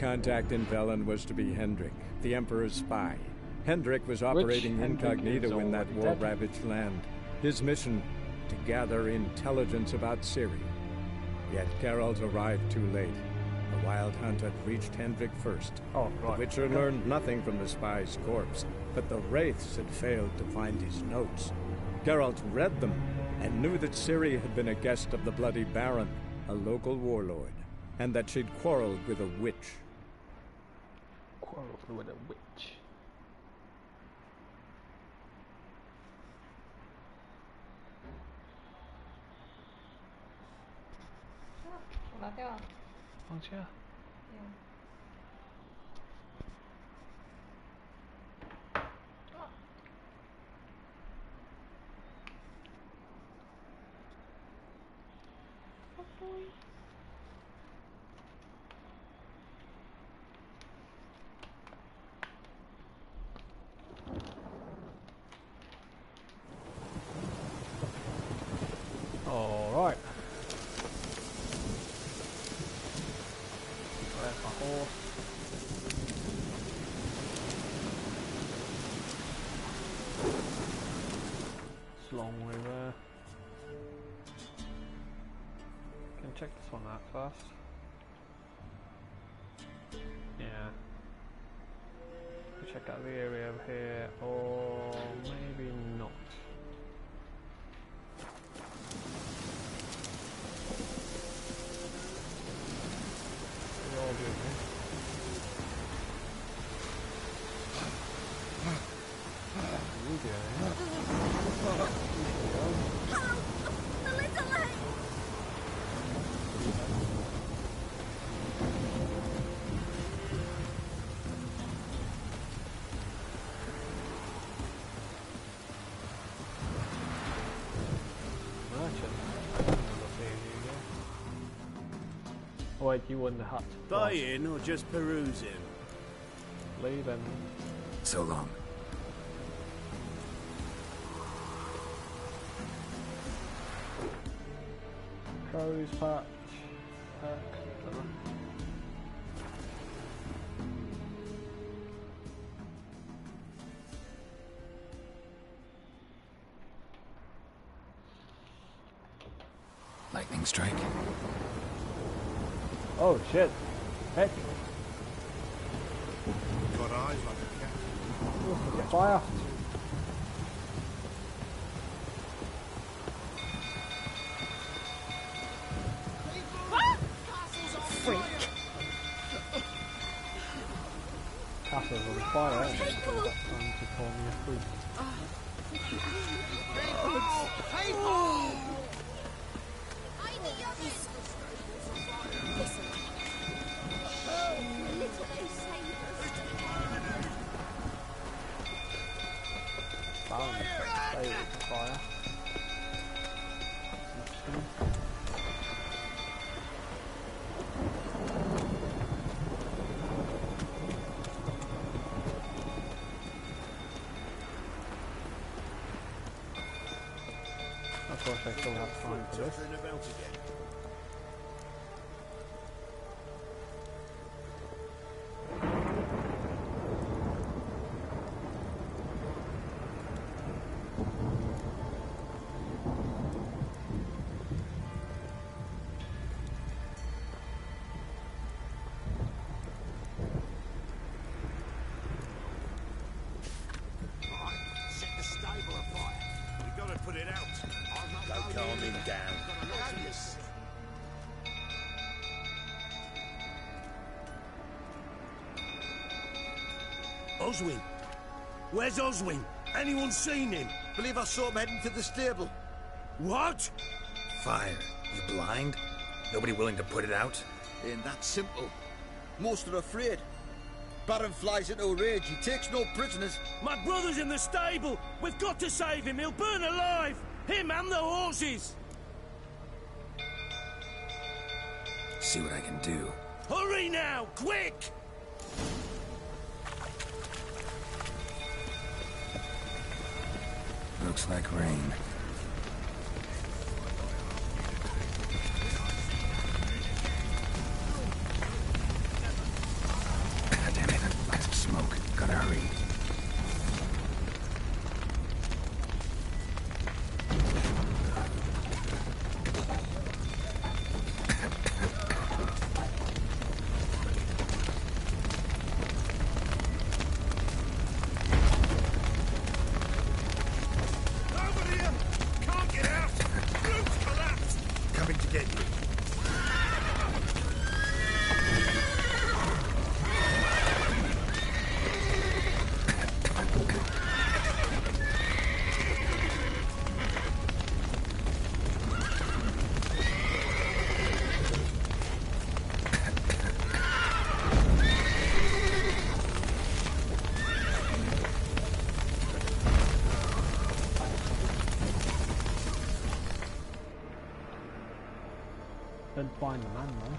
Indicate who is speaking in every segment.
Speaker 1: contact in Velen was to be Hendrik, the Emperor's spy. Hendrik was operating incognito in that war-ravaged land. His mission, to gather intelligence about Ciri. Yet Geralt arrived too late. The Wild Hunt had reached Hendrik first.
Speaker 2: Oh, right.
Speaker 1: The Witcher learned nothing from the spy's corpse, but the Wraiths had failed to find his notes. Geralt read them and knew that Ciri had been a guest of the Bloody Baron, a local warlord, and that she'd quarreled with a witch.
Speaker 2: Quarreled with a witch. Want you? All right. There's my horse. It's a long way there. Can check this one out first. Yeah. Check out the area over here, or maybe not. We all do this. You do it.
Speaker 3: A little late.
Speaker 2: Oh wait, you won the hut.
Speaker 4: Buying or just perusing?
Speaker 2: Leaving.
Speaker 5: So long.
Speaker 2: Crow's patch.
Speaker 5: Lightning strike.
Speaker 2: Oh shit. Heck.
Speaker 4: Got eyes like a cat.
Speaker 2: Oh, fire.
Speaker 3: Freak.
Speaker 2: Castle's on fire, aren't they? Trying to call me a freak. Found stay with the fire. Of course I still have time for this.
Speaker 4: Oswin? Where's Oswin? Anyone seen him?
Speaker 6: Believe I saw him heading to the stable.
Speaker 4: What?
Speaker 5: Fire. You blind? Nobody willing to put it out?
Speaker 6: Ain't that simple. Most are afraid. Baron flies into a rage. He takes no prisoners.
Speaker 4: My brother's in the stable. We've got to save him. He'll burn alive. Him and the horses.
Speaker 5: See what I can do.
Speaker 4: Hurry now, quick!
Speaker 5: Looks like rain.
Speaker 2: find the man though.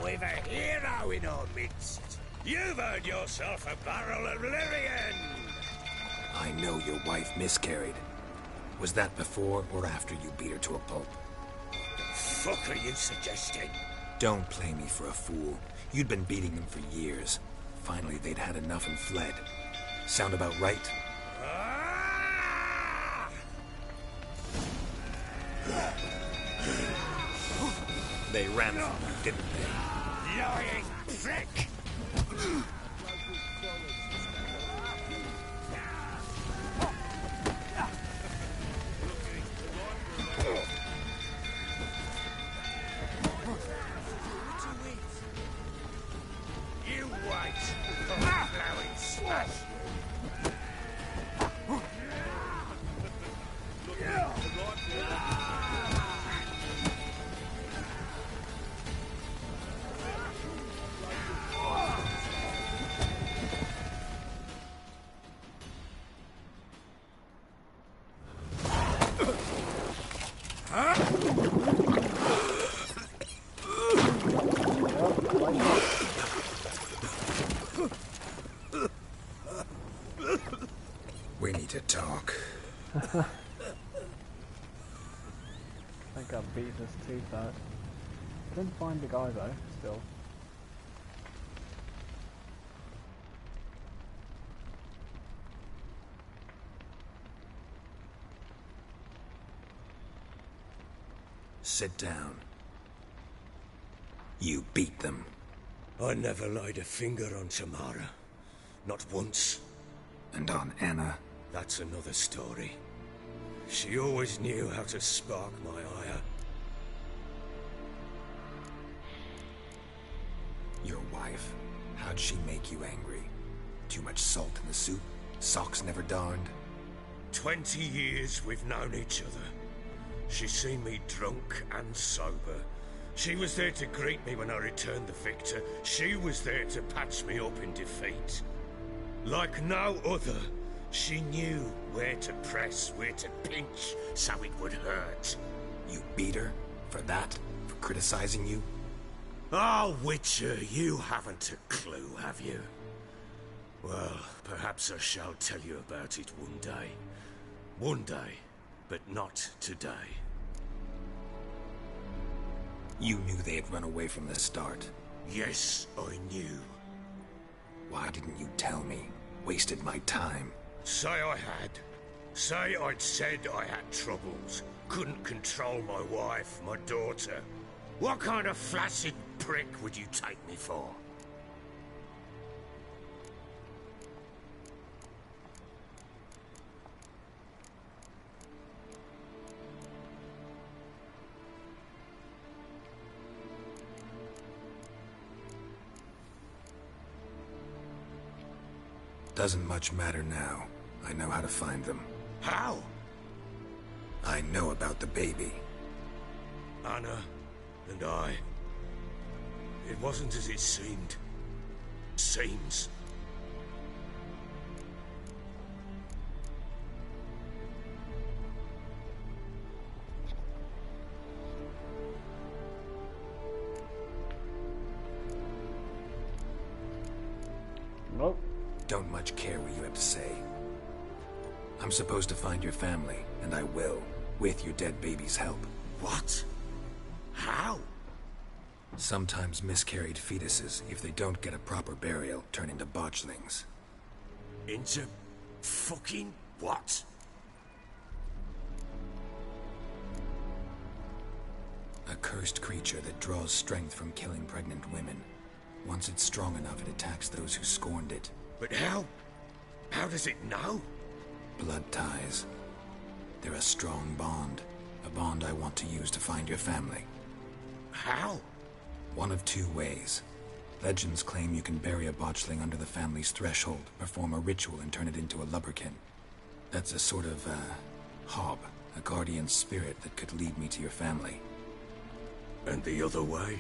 Speaker 4: We've a hero in our midst. You've earned yourself a barrel of Lyrian.
Speaker 5: I know your wife miscarried. Was that before or after you beat her to a pulp?
Speaker 4: The fuck are you suggesting?
Speaker 5: Don't play me for a fool. You'd been beating them for years. Finally, they'd had enough and fled. Sound about right?
Speaker 4: Ah!
Speaker 5: They ran from you, didn't they?
Speaker 4: Lying prick! You wait! Blowing smash!
Speaker 5: We need to talk.
Speaker 2: I think I beat his teeth out. Didn't find the guy though, still.
Speaker 5: Sit down. You beat them.
Speaker 4: I never laid a finger on Tamara. Not once.
Speaker 5: And on Anna?
Speaker 4: That's another story. She always knew how to spark my ire.
Speaker 5: Your wife. How'd she make you angry? Too much salt in the soup? Socks never darned?
Speaker 4: 20 years we've known each other. She's seen me drunk and sober. She was there to greet me when I returned the victor. She was there to patch me up in defeat. Like no other, she knew where to press, where to pinch, so it would hurt.
Speaker 5: You beat her? For that? For criticizing you?
Speaker 4: Oh, Witcher, you haven't a clue, have you? Well, perhaps I shall tell you about it one day. One day, but not today.
Speaker 5: You knew they had run away from the start.
Speaker 4: Yes, I knew.
Speaker 5: Why didn't you tell me? Wasted my time.
Speaker 4: Say I had. Say I'd said I had troubles. Couldn't control my wife, my daughter. What kind of flaccid prick would you take me for?
Speaker 5: Doesn't much matter now. I know how to find them.
Speaker 4: How?
Speaker 5: I know about the baby.
Speaker 4: Anna and I. It wasn't as it seemed. Seems.
Speaker 2: Nope.
Speaker 5: Don't much care what you have to say. I'm supposed to find your family, and I will, with your dead baby's help.
Speaker 4: What? How?
Speaker 5: Sometimes miscarried fetuses, if they don't get a proper burial, turn into botchlings.
Speaker 4: Into fucking what?
Speaker 5: A cursed creature that draws strength from killing pregnant women. Once it's strong enough, it attacks those who scorned it.
Speaker 4: But how? How does it know?
Speaker 5: Blood ties. They're a strong bond. A bond I want to use to find your family.
Speaker 4: How?
Speaker 5: One of two ways. Legends claim you can bury a botchling under the family's threshold, perform a ritual, and turn it into a lubberkin. That's a sort of, hob, a guardian spirit that could lead me to your family.
Speaker 4: And the other way?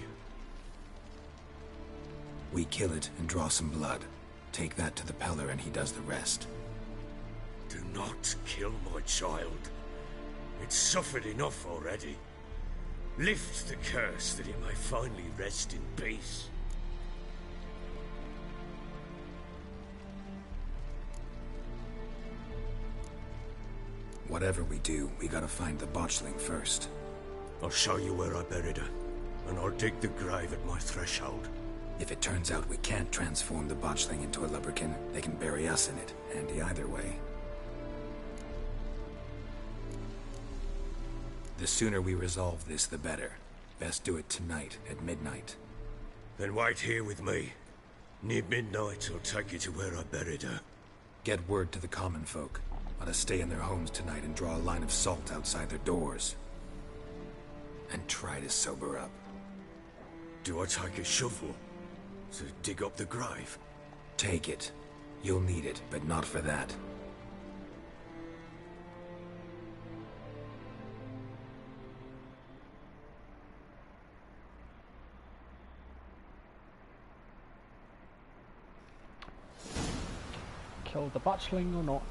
Speaker 5: We kill it and draw some blood. Take that to the Peller and he does the rest.
Speaker 4: Do not kill my child. It's suffered enough already. Lift the curse that it may finally rest in peace.
Speaker 5: Whatever we do, we gotta find the botchling first.
Speaker 4: I'll show you where I buried her, and I'll dig the grave at my threshold.
Speaker 5: If it turns out we can't transform the botchling into a lubberkin, they can bury us in it. Handy either way. The sooner we resolve this, the better. Best do it tonight, at midnight.
Speaker 4: Then wait here with me. Near midnight, I'll take you to where I buried her.
Speaker 5: Get word to the common folk. Let us stay in their homes tonight and draw a line of salt outside their doors. And try to sober up.
Speaker 4: Do I take a shovel to dig up the grave?
Speaker 5: Take it. You'll need it, but not for that.
Speaker 2: Kill the botchling or not?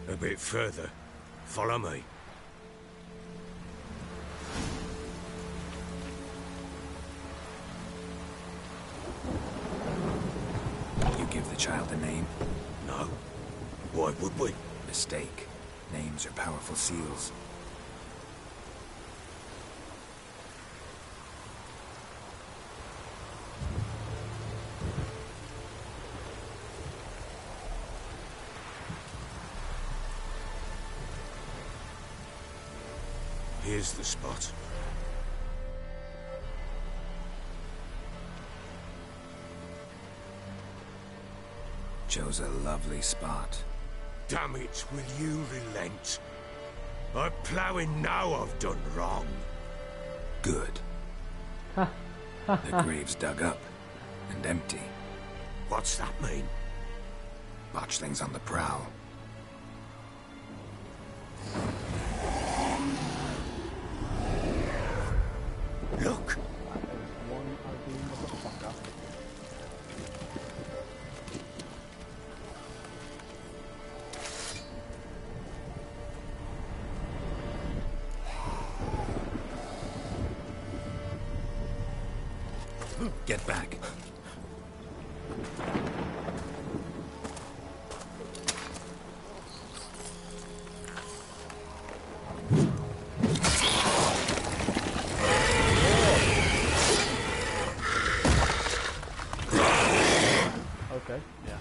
Speaker 4: A bit further. Follow me.
Speaker 5: You give the child a name?
Speaker 4: No. Why would we?
Speaker 5: Mistake. Names are powerful seals.
Speaker 4: Here's the spot.
Speaker 5: Chose a lovely spot.
Speaker 4: Damn it, will you relent? I'm ploughing now I've done wrong.
Speaker 5: Good. The grave's dug up and empty.
Speaker 4: What's that mean?
Speaker 5: Botchling's on the prowl.
Speaker 4: Look!
Speaker 2: One ugly motherfucker.
Speaker 5: Get back.
Speaker 2: Okay, yeah.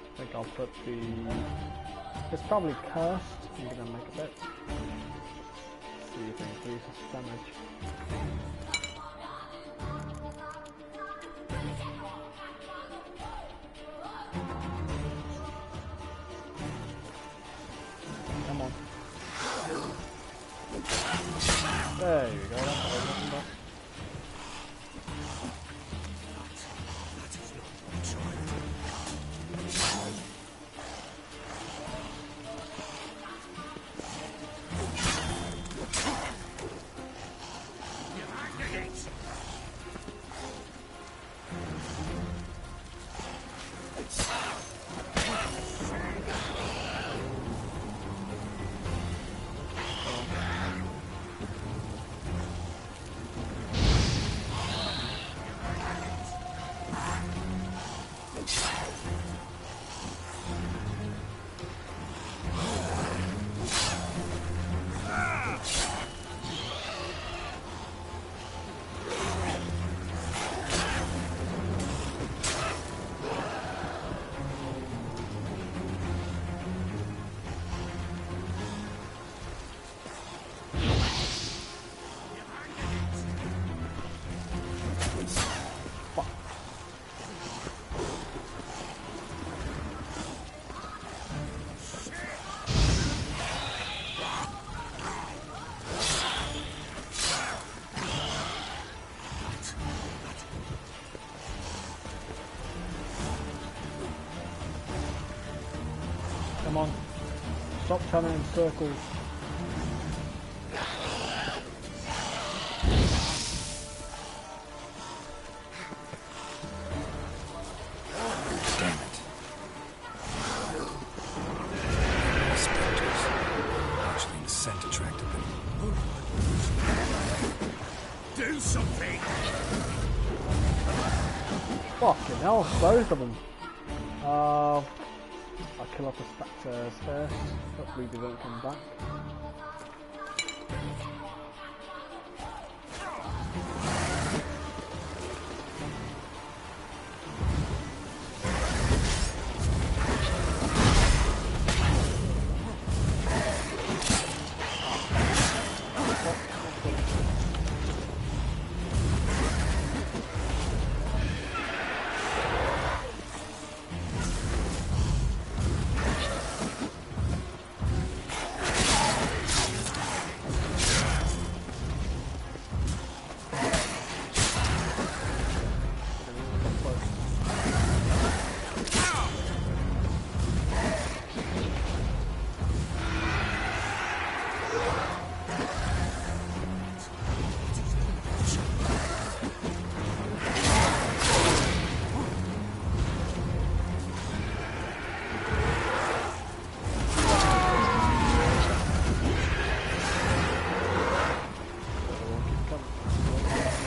Speaker 2: I think I'll put the... It's probably cursed. I'm gonna make a bet. See if it increases damage. Come on. There you go. That's what I was looking for. Come on. Stop turning in circles.
Speaker 5: Damn it. Spectres. Botchling's scent attracted them.
Speaker 4: Do something!
Speaker 2: Fucking hell, both of them. I'll kill off the spectres first. Hopefully they don't come back.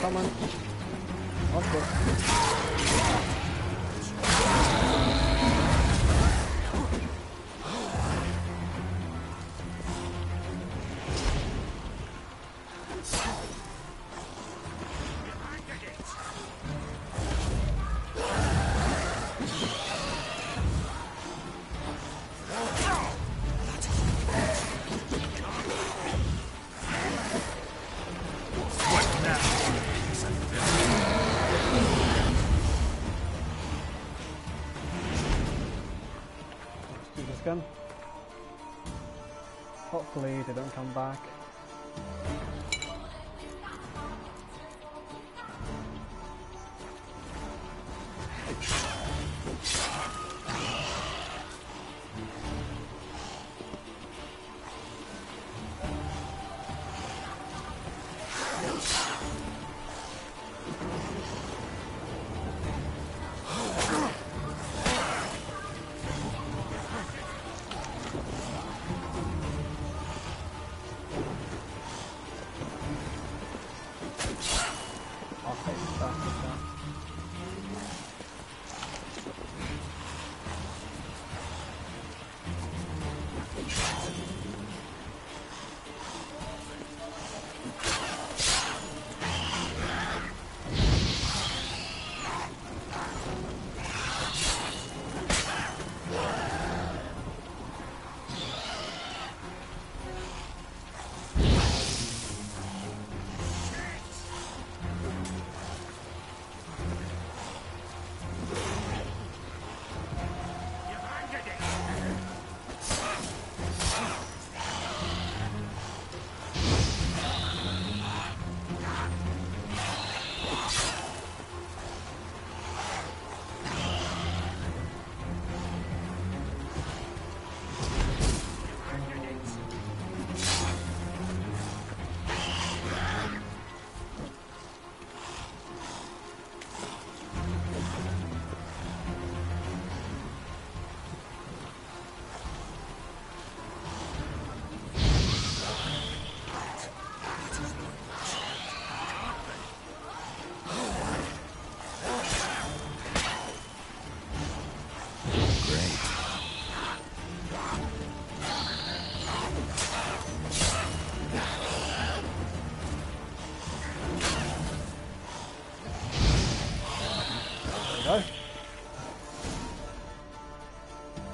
Speaker 2: Come on. Okay. Again. Hopefully they don't come back.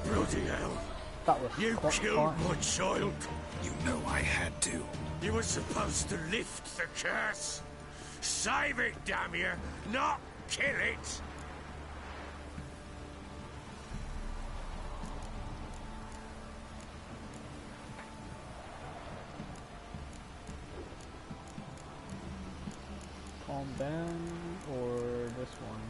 Speaker 4: Bloody hell.
Speaker 2: That was
Speaker 4: You killed my child.
Speaker 5: You know I had to.
Speaker 4: You were supposed to lift the curse. Save it, damn you, not kill it.
Speaker 2: Calm down, or this one?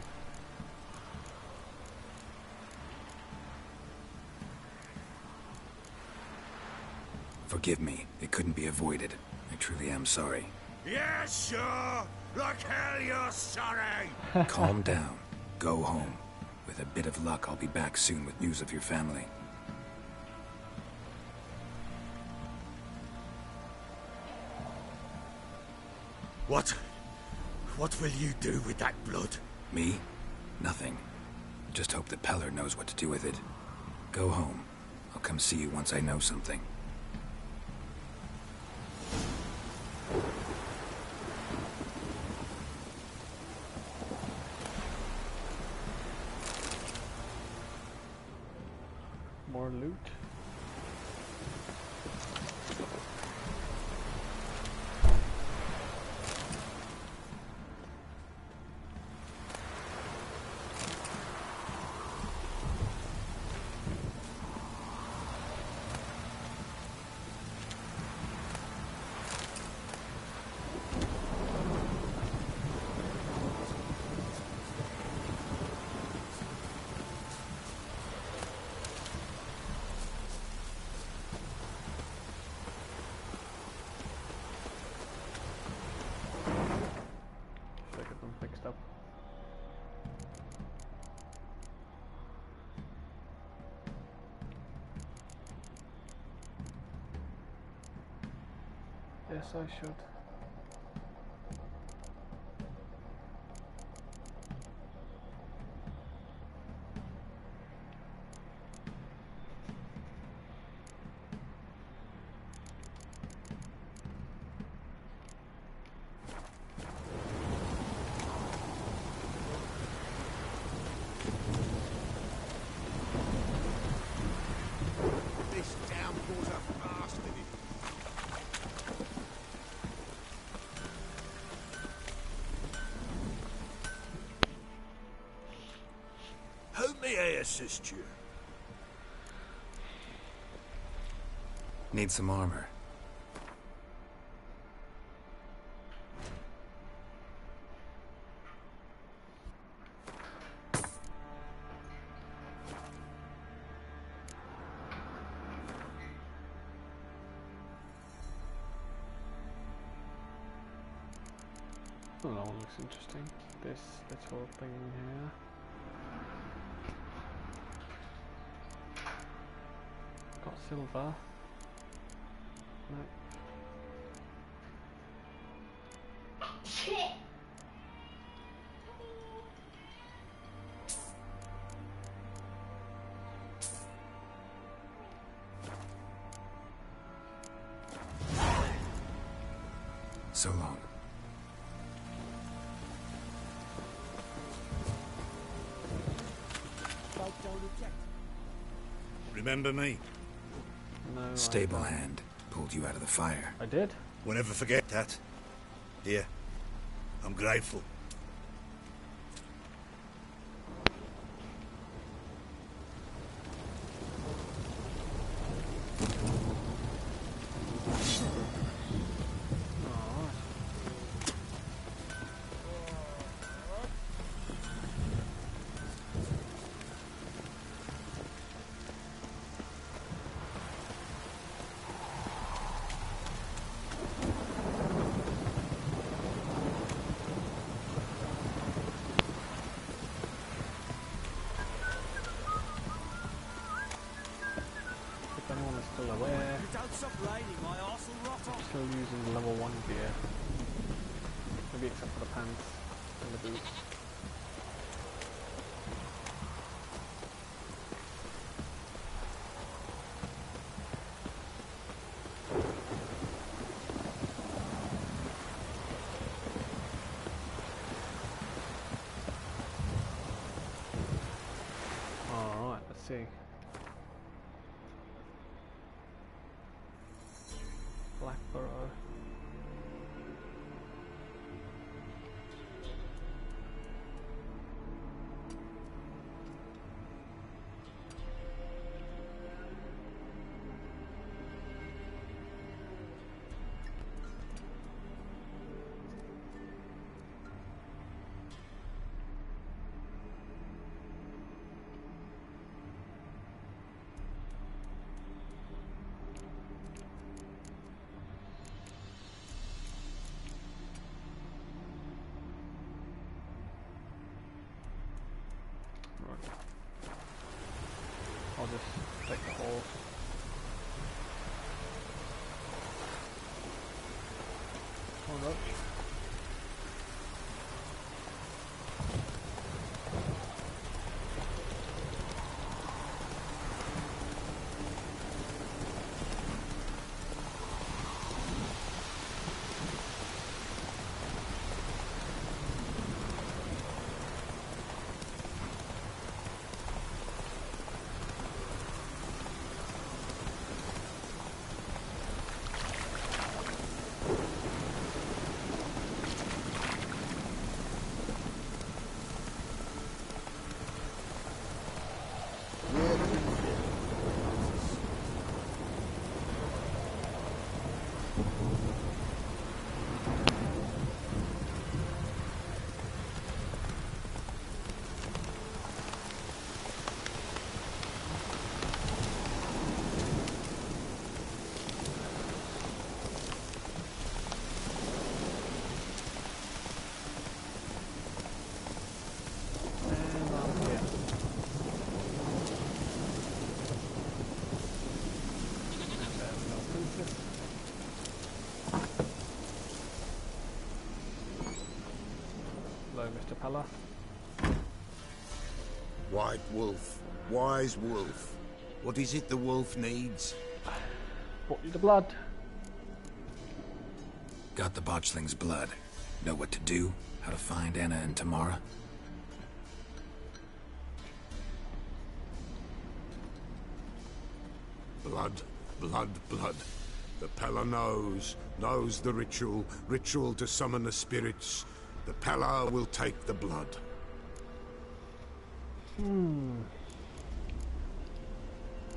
Speaker 5: Forgive me. It couldn't be avoided. I truly am sorry.
Speaker 4: Yeah, sure. Like hell you're sorry.
Speaker 5: Calm down. Go home. With a bit of luck, I'll be back soon with news of your family.
Speaker 4: What will you do with that blood?
Speaker 5: Me? Nothing. Just hope that Peller knows what to do with it. Go home. I'll come see you once I know something.
Speaker 2: More loot. Fixed up. Yes, I should.
Speaker 4: How may I assist you?
Speaker 5: Need some armor.
Speaker 2: Oh, that one looks interesting. This little thing here. Got silver. No.
Speaker 5: So long.
Speaker 3: Remember me?
Speaker 2: No.
Speaker 5: Stable hand. Pulled you out of the fire.
Speaker 2: I did.
Speaker 3: Won't ever forget that. Here. I'm grateful.
Speaker 2: If anyone is still aware, I'm still using level 1 gear. Maybe except for the pants and the boots. Alright, let's see. Blackborough. I'll just take the horse. Hold up. Mr. Pella.
Speaker 3: White wolf, wise wolf. What is it the wolf needs?
Speaker 2: Brought you the blood.
Speaker 5: Got the botchling's blood. Know what to do? How to find Anna and Tamara?
Speaker 7: Blood, blood, blood. The Pella knows the ritual to summon the spirits. The Pella will take the blood.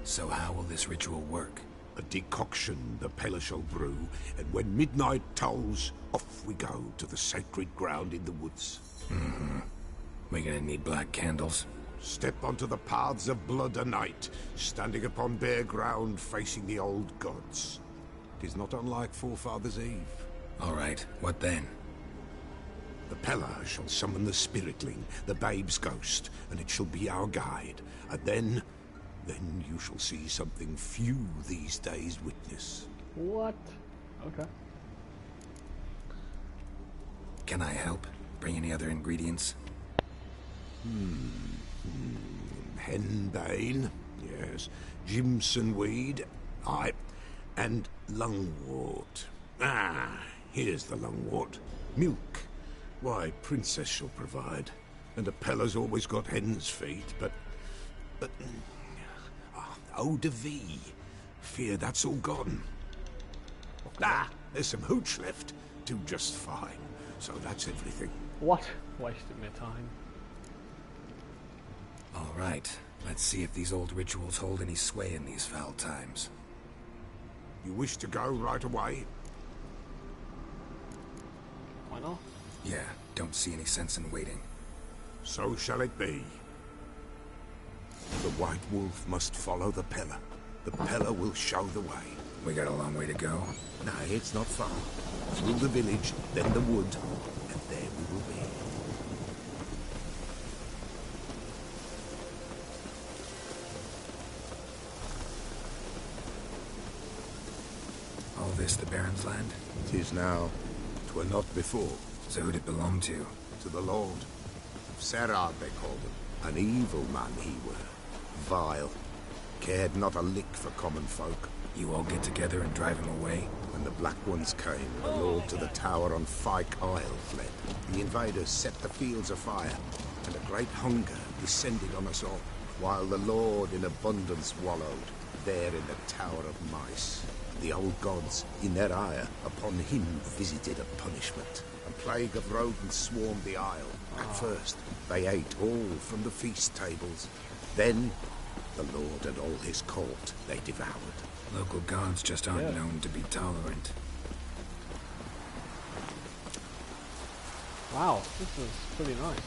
Speaker 5: So how will this ritual work?
Speaker 7: A decoction the Pella shall brew, and when midnight tolls, off we go to the sacred ground in the woods.
Speaker 5: We're gonna need black candles.
Speaker 7: Step onto the paths of blood a night, standing upon bare ground facing the old gods. 'Tis not unlike Forefathers' Eve.
Speaker 5: All right, what then?
Speaker 7: The Pella shall summon the spiritling, the babe's ghost, and it shall be our guide. And then you shall see something few these days witness.
Speaker 2: What? Okay.
Speaker 5: Can I help? Bring any other ingredients?
Speaker 7: Henbane, yes. Jimson weed, aye. And lungwort. Ah, here's the lungwort. Milk. Why, Princess shall provide. And a Pella's always got hen's feet, but... eau de vie. Fear that's all gone. Ah, there's some hooch left. Do just fine. So that's everything.
Speaker 2: What? Wasted my time.
Speaker 5: All right, let's see if these old rituals hold any sway in these foul times.
Speaker 7: You wish to go right away?
Speaker 2: Why not?
Speaker 5: Yeah, don't see any sense in waiting.
Speaker 7: So shall it be. The White Wolf must follow the Pella. The Pella will show the way.
Speaker 5: We got a long way to go.
Speaker 7: No, it's not far. Through the village, then the wood, and there we will be.
Speaker 5: All this the Baron's land?
Speaker 7: 'Tis now. 'Twere not before.
Speaker 5: So who'd it belong to?
Speaker 7: To the Lord. Serad, they called him. An evil man he were. Vile. Cared not a lick for common folk.
Speaker 5: You all get together and drive him away?
Speaker 7: When the Black Ones came, the Lord to the tower on Fyke Isle fled. The invaders set the fields afire, and a great hunger descended on us all, while the Lord in abundance wallowed, there in the Tower of Mice. The old gods, in their ire, upon him visited a punishment. A plague of rodents swarmed the isle. At first, they ate all from the feast tables. Then, the Lord and all his court they devoured.
Speaker 5: Local gods just aren't known to be tolerant.
Speaker 2: Wow, this is pretty nice.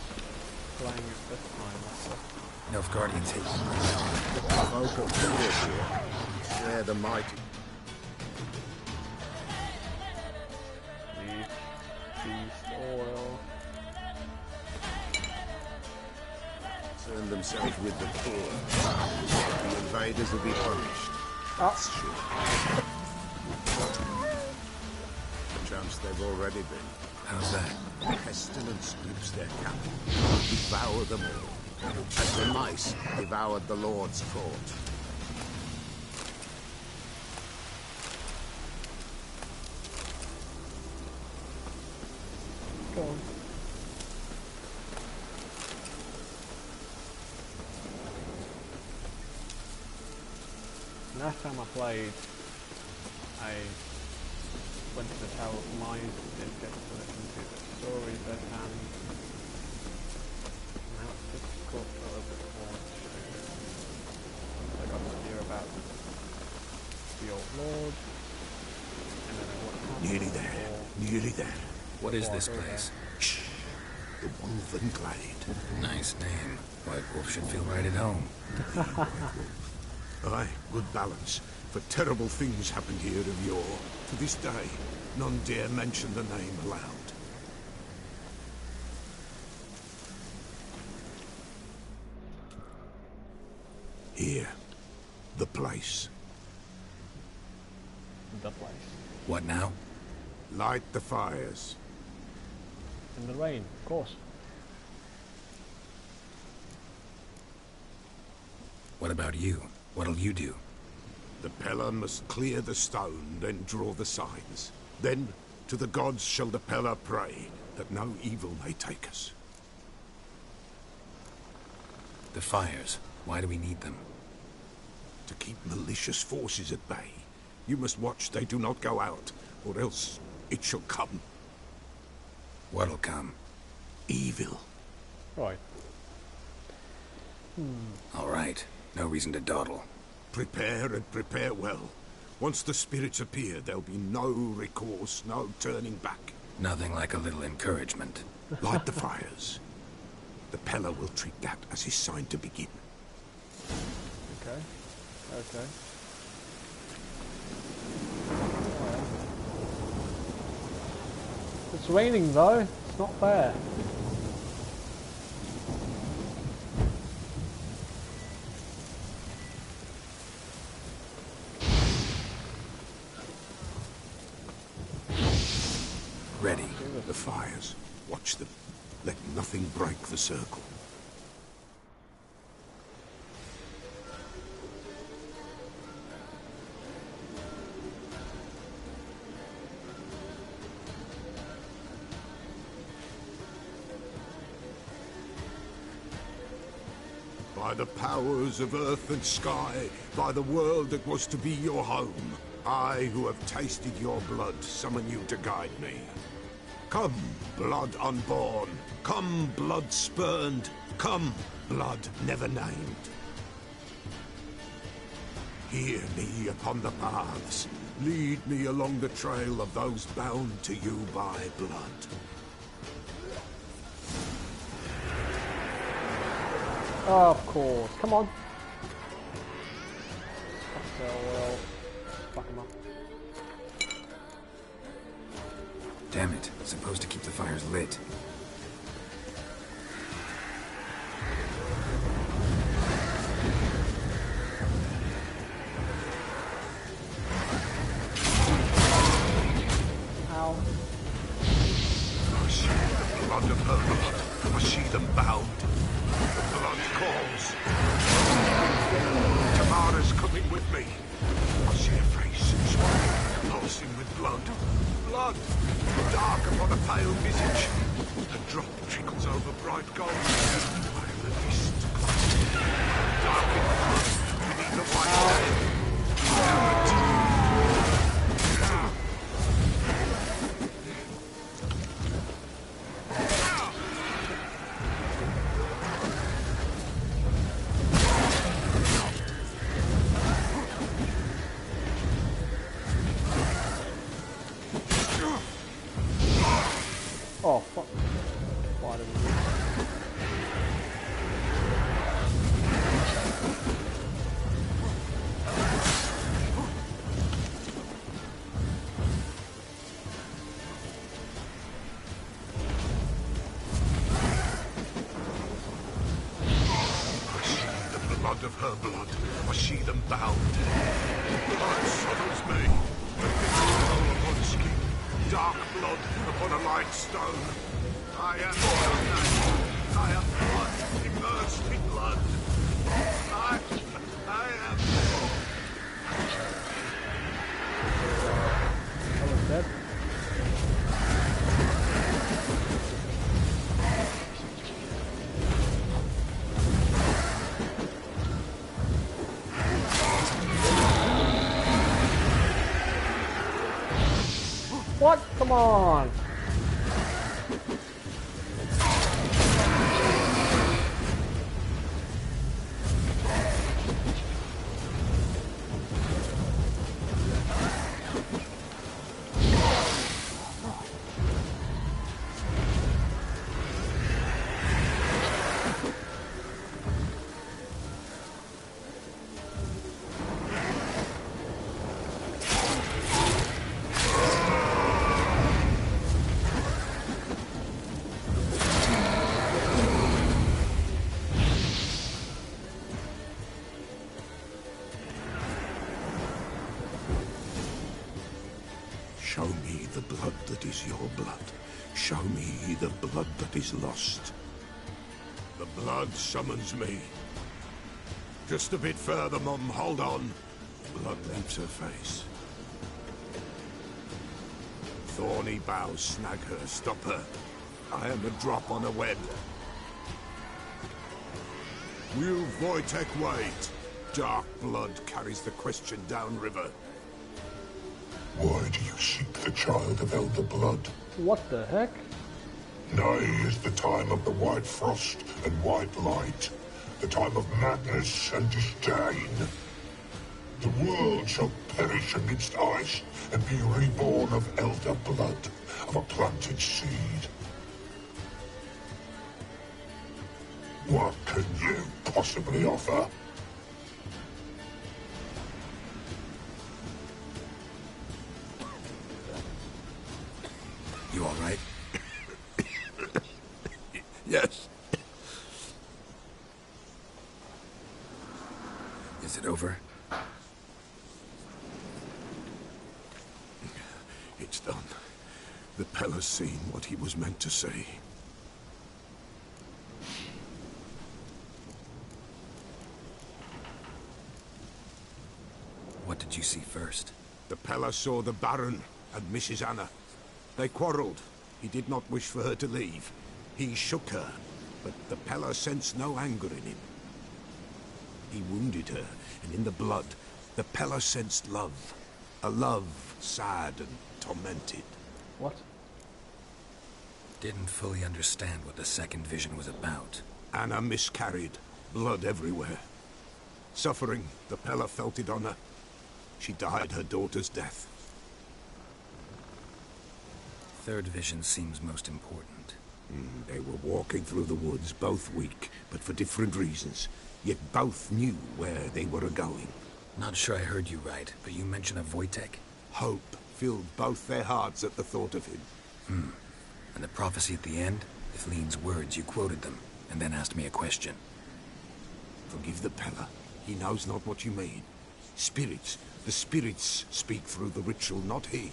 Speaker 2: Playing it this time.
Speaker 5: Nilfgaardians hate
Speaker 7: Folk of fear here. Share the mighty.
Speaker 2: Meat, feast, oil.
Speaker 7: Concern themselves with the poor. The invaders will be punished. That's sure. Perchance they've already been.
Speaker 5: How's that?
Speaker 7: Pestilence grips their cattle. Devour them all. As the mice devoured the Lord's fort.
Speaker 2: Go on. Last time I played, I went to the Tower of Mines, didn't get to listen to the story firsthand. Now it's difficult a little bit more to... I got to hear about the Old Lord, and then what happened.
Speaker 7: Nearly there. Nearly there.
Speaker 5: What is this place?
Speaker 7: Shh. The Wolven Glade.
Speaker 5: Nice name. White Wolf should feel right at home.
Speaker 7: Aye, good balance. For terrible things happened here of yore. To this day, none dare mention the name aloud. Here. The place.
Speaker 2: The place.
Speaker 5: What now?
Speaker 7: Light the fires.
Speaker 2: In the rain, of course.
Speaker 5: What about you? What'll you do?
Speaker 7: The Peller must clear the stone, then draw the signs. Then, to the gods shall the Peller pray, that no evil may take us.
Speaker 5: The fires. Why do we need them?
Speaker 7: To keep malicious forces at bay. You must watch they do not go out, or else it shall come.
Speaker 5: What'll come?
Speaker 7: Evil.
Speaker 2: Right.
Speaker 5: All right. No reason to dawdle.
Speaker 7: Prepare and prepare well. Once the spirits appear, there'll be no recourse, no turning back.
Speaker 5: Nothing like a little encouragement.
Speaker 7: Light the fires. The Peller will treat that as his sign to begin.
Speaker 2: Okay. Okay. It's raining though. It's not fair.
Speaker 5: Ready.
Speaker 7: The fires. Watch them. Let nothing break the circle. By the powers of earth and sky, by the world that was to be your home, I, who have tasted your blood, summon you to guide me. Come, blood unborn. Come, blood spurned. Come, blood never named. Hear me upon the paths. Lead me along the trail of those bound to you by blood.
Speaker 2: Of course. Come on. So, well, fuck him up.
Speaker 5: Damn it. Supposed to keep the fires lit.
Speaker 2: Ow.
Speaker 7: I see the blood of her blood. I see them bound. The blood calls. Tamara's coming with me. I see a face swollen, pulsing with blood. Blood! Dark upon a pale visage. A drop trickles over bright gold. I am the mist. Dark in blood, beneath the white veil.
Speaker 2: Oh, fuck. Why did we...
Speaker 7: sound of her blood. I see them bound. Blood soddles me. The bitter roll upon skin. Dark blood upon a light stone. I am blood. I am blood, immersed in blood. I am...
Speaker 2: I was dead. What? Come on!
Speaker 7: Show me the blood that is your blood. Show me the blood that is lost. The blood summons me. Just a bit further, Mum. Hold on. Blood leaves her face. Thorny boughs snag her, stop her. I am a drop on a web. Will Wojtek wait? Dark blood carries the question downriver.
Speaker 8: Why do you seek the child of elder blood?
Speaker 2: What the heck?
Speaker 8: Nigh is the time of the white frost and white light, the time of madness and disdain. The world shall perish amidst ice and be reborn of elder blood, of a planted seed. What can you possibly offer?
Speaker 5: You all right?
Speaker 7: Yes.
Speaker 5: Is it over?
Speaker 7: It's done. The Pella's seen what he was meant to see.
Speaker 5: What did you see first?
Speaker 7: The Pella saw the Baron and Mrs. Anna. They quarreled. He did not wish for her to leave. He shook her, but the Pella sensed no anger in him. He wounded her, and in the blood, the Pella sensed love. A love sad and tormented.
Speaker 2: What?
Speaker 5: Didn't fully understand what the second vision was about.
Speaker 7: Anna miscarried. Blood everywhere. Suffering, the Pella felt it on her. She died her daughter's death.
Speaker 5: Third vision seems most important.
Speaker 7: They were walking through the woods, both weak, but for different reasons. Yet both knew where they were going.
Speaker 5: Not sure I heard you right, but you mentioned a Wojtek?
Speaker 7: Hope filled both their hearts at the thought of him.
Speaker 5: And the prophecy at the end? If Lean's words, you quoted them, and then asked me a question.
Speaker 7: Forgive the Pella. He knows not what you mean. Spirits. The spirits speak through the ritual, not he.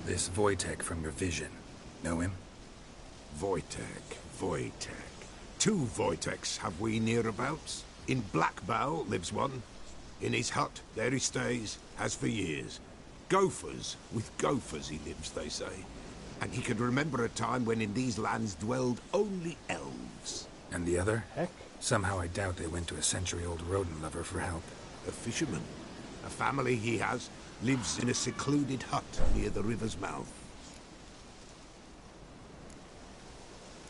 Speaker 5: This Wojtek from your vision. Know him?
Speaker 7: Wojtek. Two Wojteks have we nearabouts. In Blackbow lives one. In his hut, there he stays, has for years. Gophers, with gophers he lives, they say. And he could remember a time when in these lands dwelled only elves.
Speaker 5: And the other?
Speaker 2: Heck?
Speaker 5: Somehow I doubt they went to a century-old rodent lover for help.
Speaker 7: A fisherman. A family he has lives in a secluded hut near the river's mouth.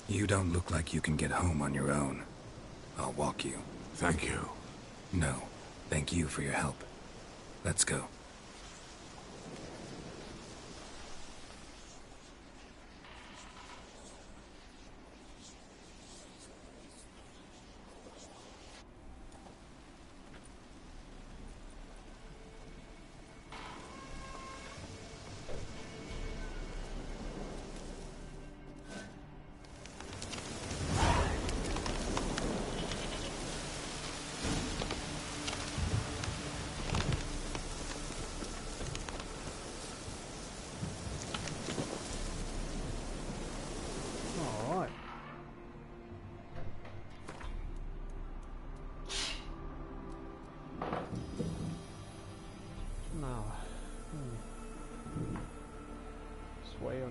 Speaker 5: You don't look like you can get home on your own. I'll walk you.
Speaker 7: Thank you.
Speaker 5: No, thank you for your help. Let's go.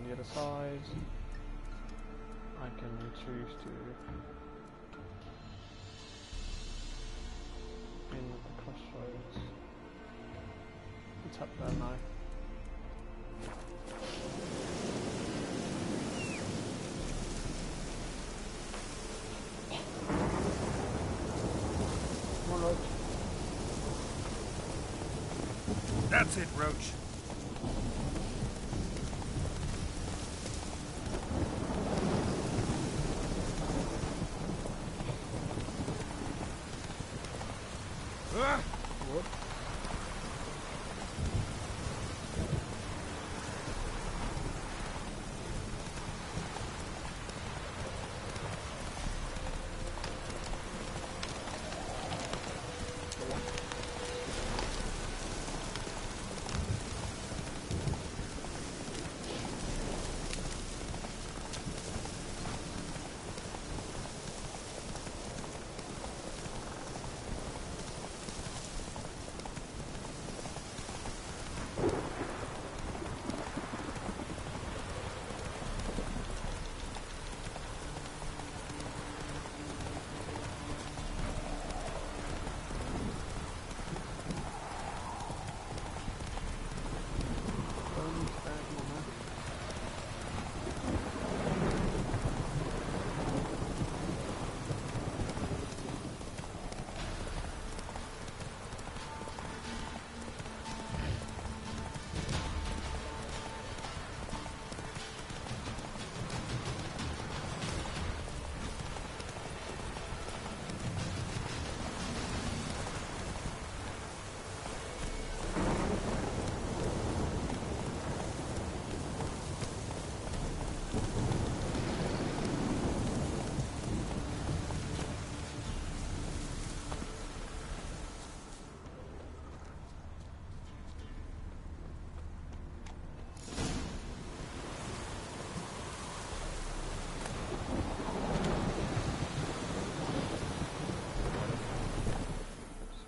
Speaker 2: on the other side. I can choose to in the crossroads. It's up there now. Come on, Roach.
Speaker 9: That's it, Roach.
Speaker 2: What?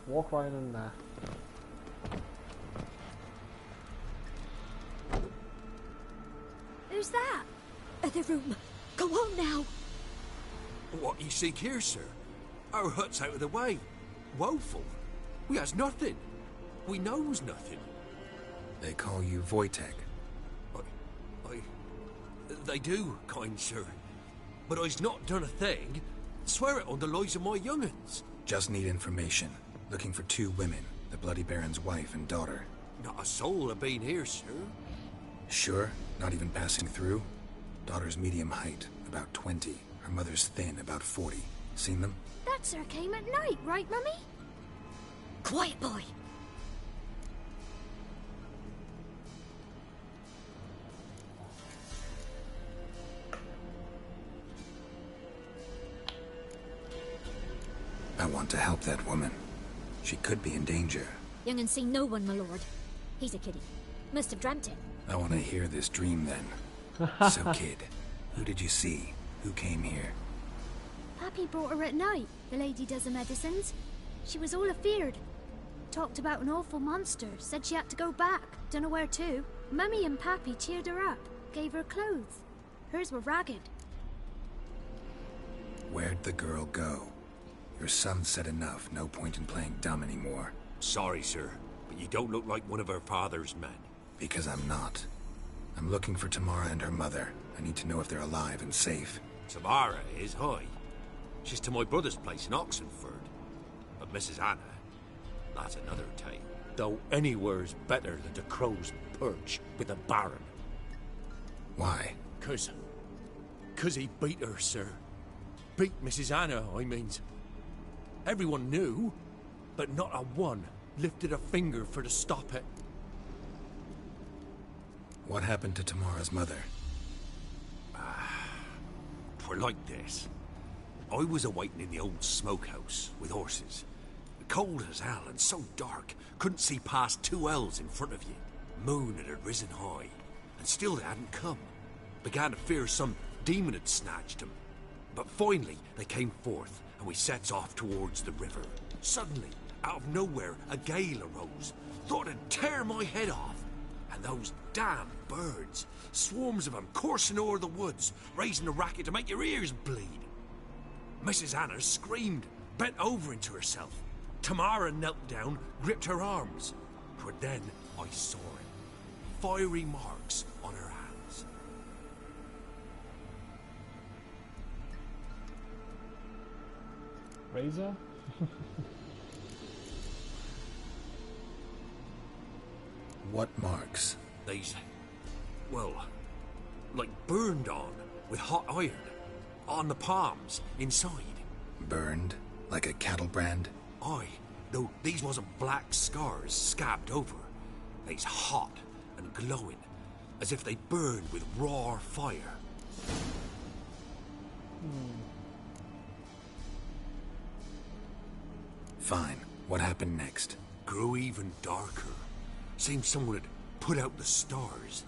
Speaker 2: Walk right in there.
Speaker 10: Who's that? Other room. Go on now.
Speaker 11: What you seek here, sir? Our hut's out of the way. Woeful. We has nothing. We knows nothing.
Speaker 5: They call you Wojtek.
Speaker 11: They do, kind sir. But I's not done a thing. Swear it on the lives of my young'uns.
Speaker 5: Just need information. Looking for 2 women, the Bloody Baron's wife and daughter.
Speaker 11: Not a soul have been here, sir.
Speaker 5: Sure? Not even passing through? Daughter's medium height, about 20. Her mother's thin, about 40. Seen them?
Speaker 10: That sir came at night, right, Mummy? Quiet, boy.
Speaker 5: I want to help that woman. She could be in danger.
Speaker 10: Young and seen no one, my lord. He's a kiddie. Must have dreamt it.
Speaker 5: I want to hear this dream then. So, kid, who did you see? Who came here?
Speaker 10: Pappy brought her at night, the lady does the medicines. She was all afeared. Talked about an awful monster, said she had to go back, dunno where to. Mummy and Pappy cheered her up, gave her clothes. Hers were ragged.
Speaker 5: Where'd the girl go? Your son said enough, no point in playing dumb anymore.
Speaker 11: Sorry, sir, but you don't look like one of her father's men.
Speaker 5: Because I'm not. I'm looking for Tamara and her mother. I need to know if they're alive and safe.
Speaker 11: Tamara is, hi. She's to my brother's place in Oxenford. But Mrs. Anna, that's another tale. Though anywhere's better than the Crow's Perch with the Baron.
Speaker 5: Why?
Speaker 11: 'Cause he beat her, sir. Beat Mrs. Anna, I means. Everyone knew, but not a one lifted a finger for to stop it.
Speaker 5: What happened to Tamara's mother?
Speaker 11: 'Twere like this. I was awaiting in the old smokehouse with horses. Cold as hell and so dark, couldn't see past 2 ells in front of you. Moon had risen high, and still they hadn't come. Began to fear some demon had snatched them. But finally they came forth, and we sets off towards the river. Suddenly, out of nowhere, a gale arose. Thought it'd tear my head off. And those damn birds. Swarms of them coursing o'er the woods, raising a racket to make your ears bleed. Mrs. Anna screamed, bent over into herself. Tamara knelt down, gripped her arms. 'Twere then I saw it. Fiery marks on her hands.
Speaker 2: Razor?
Speaker 5: What marks?
Speaker 11: These, well, like burned on with hot iron. On the palms, inside.
Speaker 5: Burned? Like a cattle brand?
Speaker 11: Aye, though these wasn't black scars scabbed over. They's hot and glowing, as if they burned with raw fire.
Speaker 5: Fine. What happened next?
Speaker 11: Grew even darker. Seemed someone had put out the stars.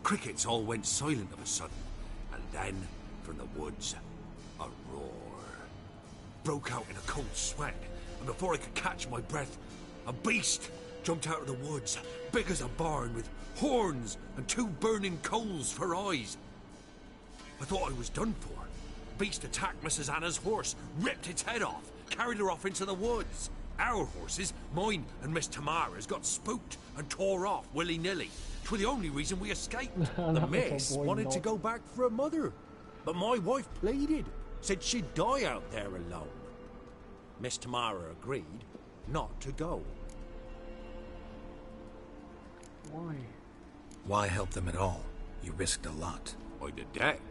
Speaker 11: Crickets all went silent of a sudden, and then, from the woods, a roar. Broke out in a cold sweat, and before I could catch my breath, a beast jumped out of the woods, big as a barn, with horns and 2 burning coals for eyes. I thought I was done for. Beast attacked Mrs. Anna's horse, ripped its head off, carried her off into the woods. Our horses, mine and Miss Tamara's, got spooked and tore off willy-nilly. 'Twere the only reason we escaped.
Speaker 9: The miss wanted to go back for her mother, but my wife pleaded, said she'd die out there alone. Miss Tamara agreed not to go.
Speaker 2: Why?
Speaker 5: Why help them at all? You risked a lot.
Speaker 11: I'd a debt.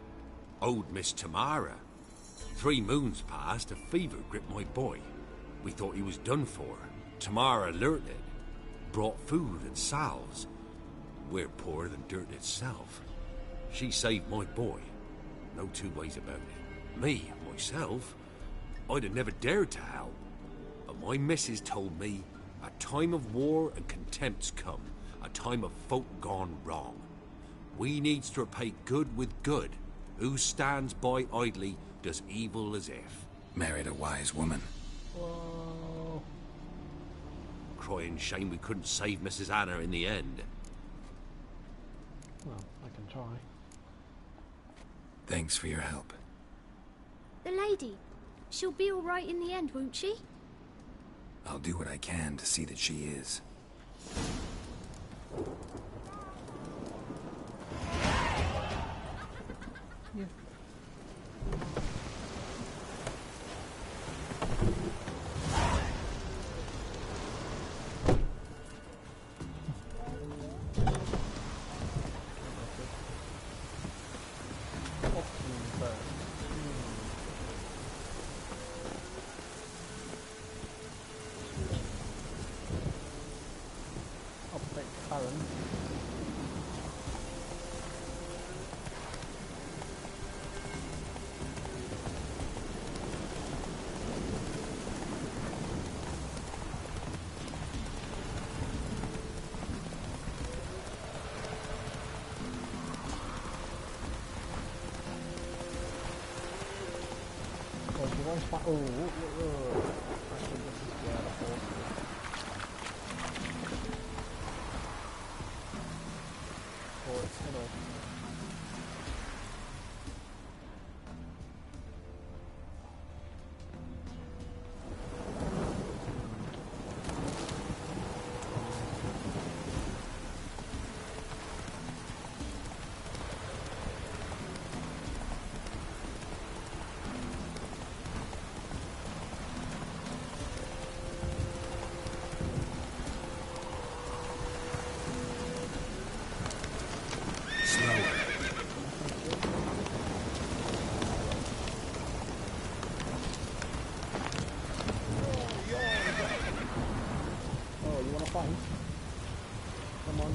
Speaker 11: Owed Miss Tamara. 3 moons passed, a fever gripped my boy. We thought he was done for. Tamara alerted, brought food and salves. We're poorer than dirt itself. She saved my boy. No 2 ways about it. Me, myself, I'd have never dared to help. But my missus told me a time of war and contempt's come. A time of folk gone wrong. We needs to repay good with good. Who stands by idly does evil as if.
Speaker 5: Married a wise woman.
Speaker 2: Whoa.
Speaker 11: Crying shame we couldn't save Mrs. Anna in the end.
Speaker 2: Well, I can try.
Speaker 5: Thanks for your help.
Speaker 10: The lady. She'll be all right in the end, won't she?
Speaker 5: I'll do what I can to see that she is.
Speaker 2: Yeah. Optic current. Oh, actually, this is where the horse is. Or its head off. Come on.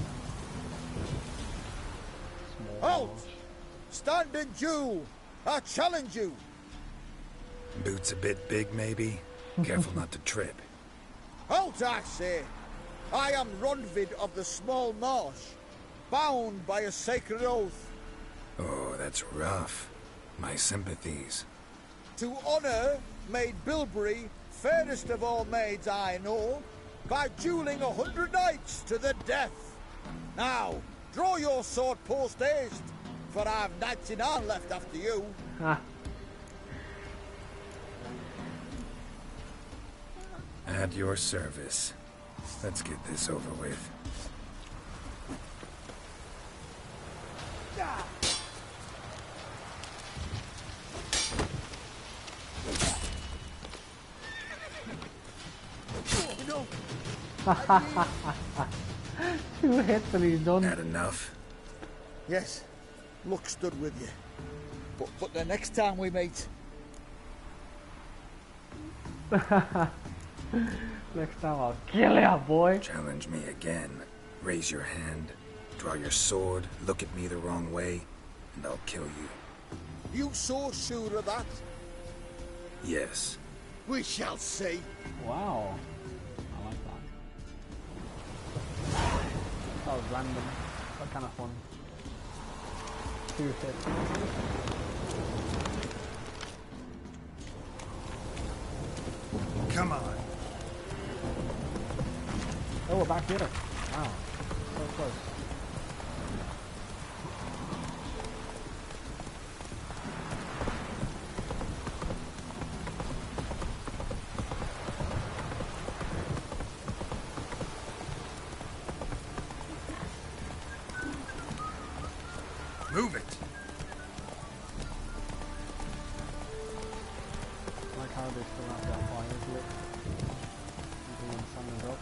Speaker 6: Halt! Standing Jew! I challenge you!
Speaker 5: Boots a bit big, maybe? Careful not to trip.
Speaker 6: Halt, I say! I am Ronvid of the Small Marsh, bound by a sacred oath.
Speaker 5: Oh, that's rough. My sympathies.
Speaker 6: To honour Maid Bilberry, fairest of all maids I know, by duelling 100 knights to the death. Now, Draw your sword post haste, for I've 99 left after you.
Speaker 5: At your service. Let's get this over with.
Speaker 2: Two hits and he's done.
Speaker 5: Not enough.
Speaker 6: Yes, luck stood with you. But the next time we meet...
Speaker 2: Next time I'll kill ya, boy.
Speaker 5: Challenge me again. Raise your hand. Draw your sword. Look at me the wrong way. And I'll kill you.
Speaker 6: You so sure of that?
Speaker 5: Yes.
Speaker 6: We shall see.
Speaker 2: Wow. I like that. That was random, but kind of fun. Two hits.
Speaker 5: Come on.
Speaker 2: Oh, we're back here. Wow. So close.
Speaker 5: Move it.
Speaker 2: Like how they still have that fire to it. Even when the sun is up.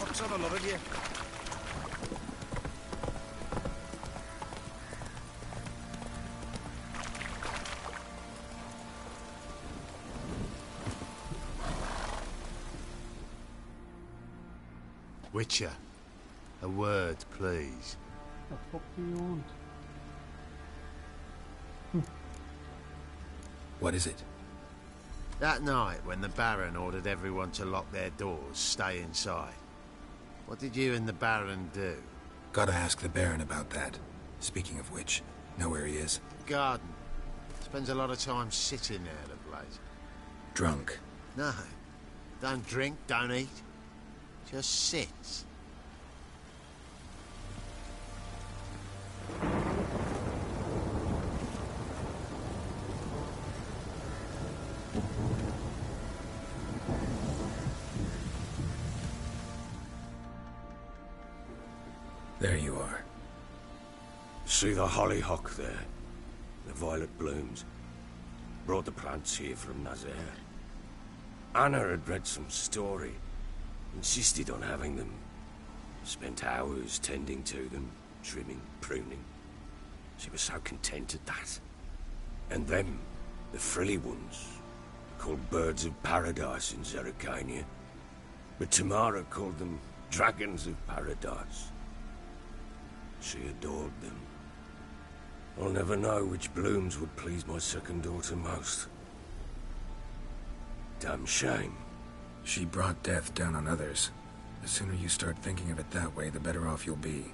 Speaker 5: What's on a lot of you?
Speaker 3: Witcher, a word, please.
Speaker 2: The fuck do you want?
Speaker 5: What is it?
Speaker 3: That night when the Baron ordered everyone to lock their doors, stay inside. What did you and the Baron do?
Speaker 5: Gotta ask the Baron about that. Speaking of which, know where he is?
Speaker 3: Garden. Spends a lot of time sitting there of late.
Speaker 5: Drunk.
Speaker 3: No. Don't drink, don't eat. Just sits.
Speaker 5: There you are.
Speaker 4: See the hollyhock there? The violet blooms. Brought the plants here from Nazaire. Anna had read some story. Insisted on having them. Spent hours tending to them, trimming, pruning. She was so content at that. And them, the frilly ones, called birds of paradise in Zerrikania. But Tamara called them dragons of paradise. She adored them. I'll never know which blooms would please my second daughter most. Damn shame.
Speaker 5: She brought death down on others. The sooner you start thinking of it that way, the better off you'll be.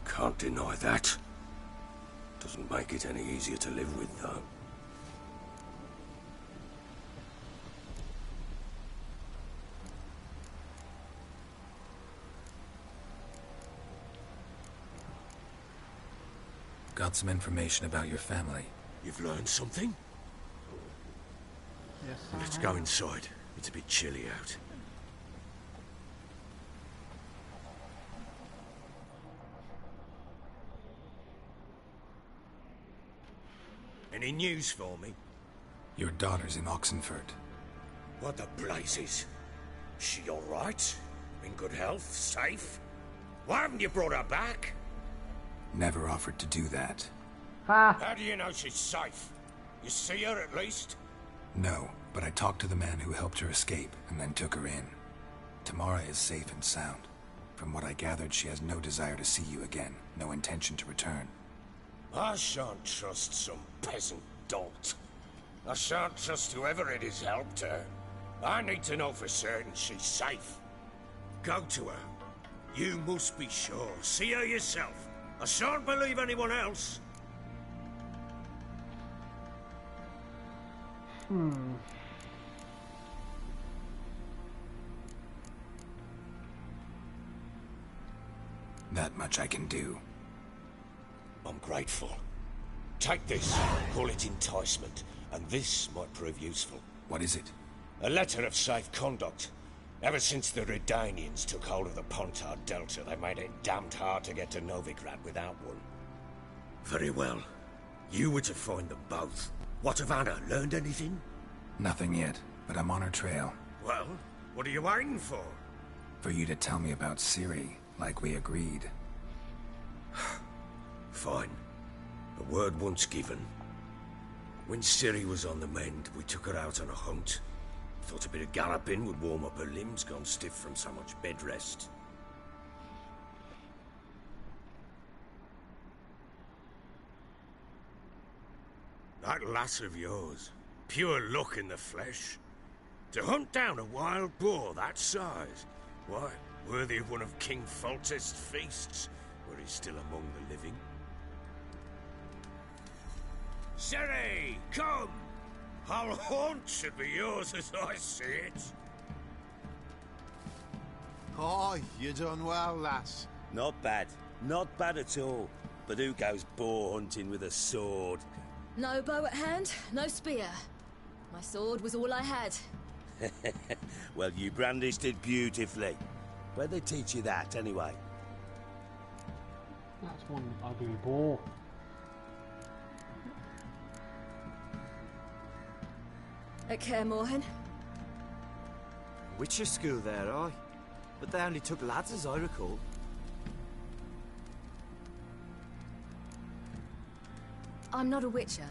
Speaker 4: Can't deny that. Doesn't make it any easier to live with, though.
Speaker 5: Got some information about your family.
Speaker 4: You've learned something?
Speaker 2: Yes,
Speaker 4: Let's go inside. It's a bit chilly out. Any news for me?
Speaker 5: Your daughter's in Oxenford.
Speaker 4: What the blazes? She all right? In good health? Safe? Why haven't you brought her back?
Speaker 5: Never offered to do that.
Speaker 2: Ha!
Speaker 4: How do you know she's safe? You see her at least?
Speaker 5: No, but I talked to the man who helped her escape and then took her in. Tamara is safe and sound. From what I gathered, she has no desire to see you again, no intention to return.
Speaker 4: I shan't trust some peasant dolt. I shan't trust whoever it is helped her. I need to know for certain she's safe. Go to her. You must be sure. See her yourself. I shan't believe anyone else.
Speaker 5: That much I can do.
Speaker 4: I'm grateful. Take this. Call it enticement. And this might prove useful.
Speaker 5: What is it?
Speaker 4: A letter of safe conduct. Ever since the Redanians took hold of the Pontard Delta, they made it damned hard to get to Novigrad without one. Very well. You were to find them both. What of Anna? Learned anything?
Speaker 5: Nothing yet, but I'm on her trail.
Speaker 4: Well, what are you waiting for?
Speaker 5: For you to tell me about Ciri, like we agreed.
Speaker 4: Fine. The word once given. When Ciri was on the mend, we took her out on a hunt. Thought a bit of galloping would warm up her limbs, gone stiff from so much bed rest. That lass of yours, pure luck in the flesh. To hunt down a wild boar that size, why, worthy of one of King Foltest's feasts, were he still among the living. Ciri, come! Our haunt should be yours as I see it.
Speaker 3: Oh, you done well, lass.
Speaker 12: Not bad. Not bad at all. But who goes boar hunting with a sword?
Speaker 13: No bow at hand, no spear. My sword was all I had.
Speaker 12: Well, you brandished it beautifully. Where'd they teach you that, anyway?
Speaker 2: That's one ugly boar.
Speaker 13: At Kaer Morhen.
Speaker 14: Witcher school there, aye. But they only took lads, as I recall.
Speaker 13: I'm not a witcher.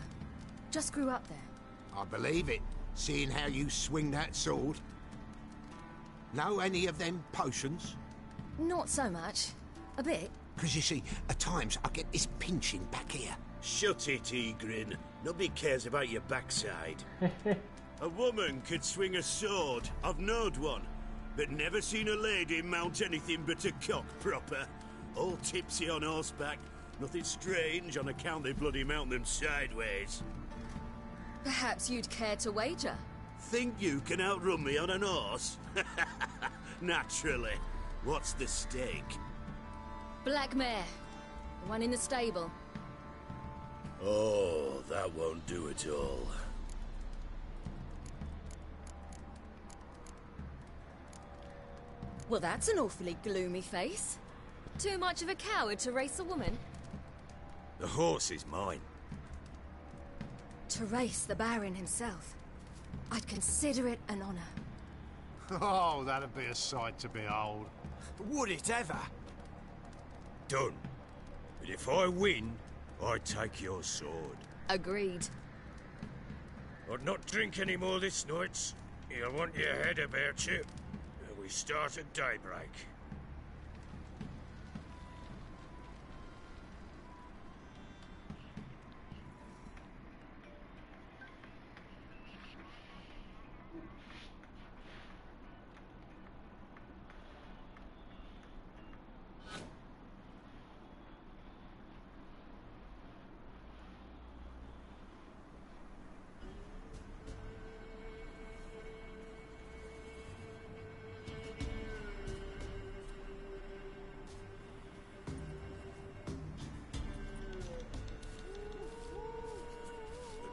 Speaker 13: Just grew up there.
Speaker 7: I believe it, seeing how you swing that sword. Know any of them potions?
Speaker 13: Not so much. A bit.
Speaker 7: Because you see, at times I get this pinching back here.
Speaker 12: Shut it, Egrin. Nobody cares about your backside. A woman could swing a sword. I've knowed one. But never seen a lady mount anything but a cock proper. All tipsy on horseback. Nothing strange on account they bloody mount them sideways.
Speaker 13: Perhaps you'd care to wager?
Speaker 12: Think you can outrun me on an horse? Naturally. What's the stake?
Speaker 13: Black mare. The one in the stable.
Speaker 12: Oh, that won't do at all.
Speaker 13: Well, that's an awfully gloomy face. Too much of a coward to race a woman?
Speaker 4: The horse is mine.
Speaker 13: To race the Baron himself. I'd consider it an honor.
Speaker 3: Oh, that'd be a sight to behold.
Speaker 14: Would it ever?
Speaker 4: Done. But if I win, I take your sword.
Speaker 13: Agreed.
Speaker 4: I'd not drink any more this night. You'll want your head about you. We start at daybreak.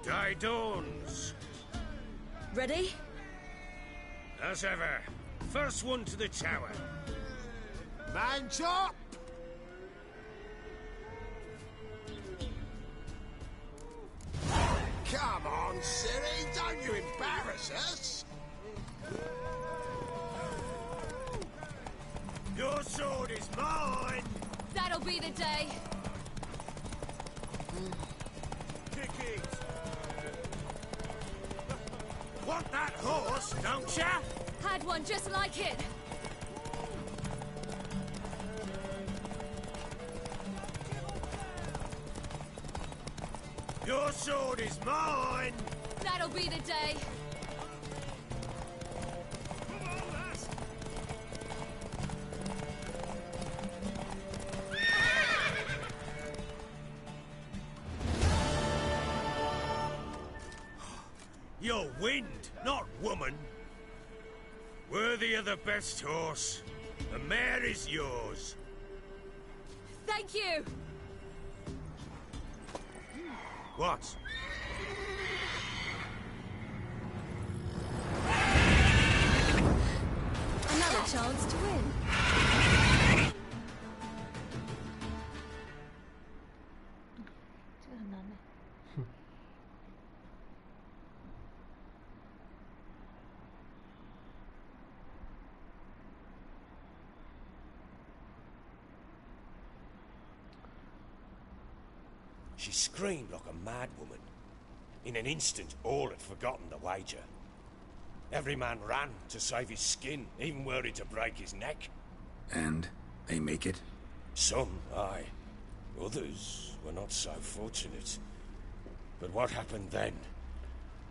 Speaker 4: Day dawns.
Speaker 13: Ready?
Speaker 4: As ever. First one to the tower.
Speaker 3: Man chop!
Speaker 7: Come on, Ciri, don't you embarrass us!
Speaker 4: Your sword is mine!
Speaker 13: That'll be the day.
Speaker 4: Kick it! Want that horse, don't ya?
Speaker 13: Had one just like it.
Speaker 4: Your sword is mine!
Speaker 13: That'll be the day.
Speaker 4: wind, not woman. Worthy of the best horse. The mare is yours.
Speaker 13: Thank you!
Speaker 4: What?
Speaker 13: Another chance to win.
Speaker 4: She screamed like a mad woman. In an instant, all had forgotten the wager. Every man ran to save his skin, even were he to break his neck.
Speaker 5: And they make it?
Speaker 4: Some, aye. Others were not so fortunate. But what happened then?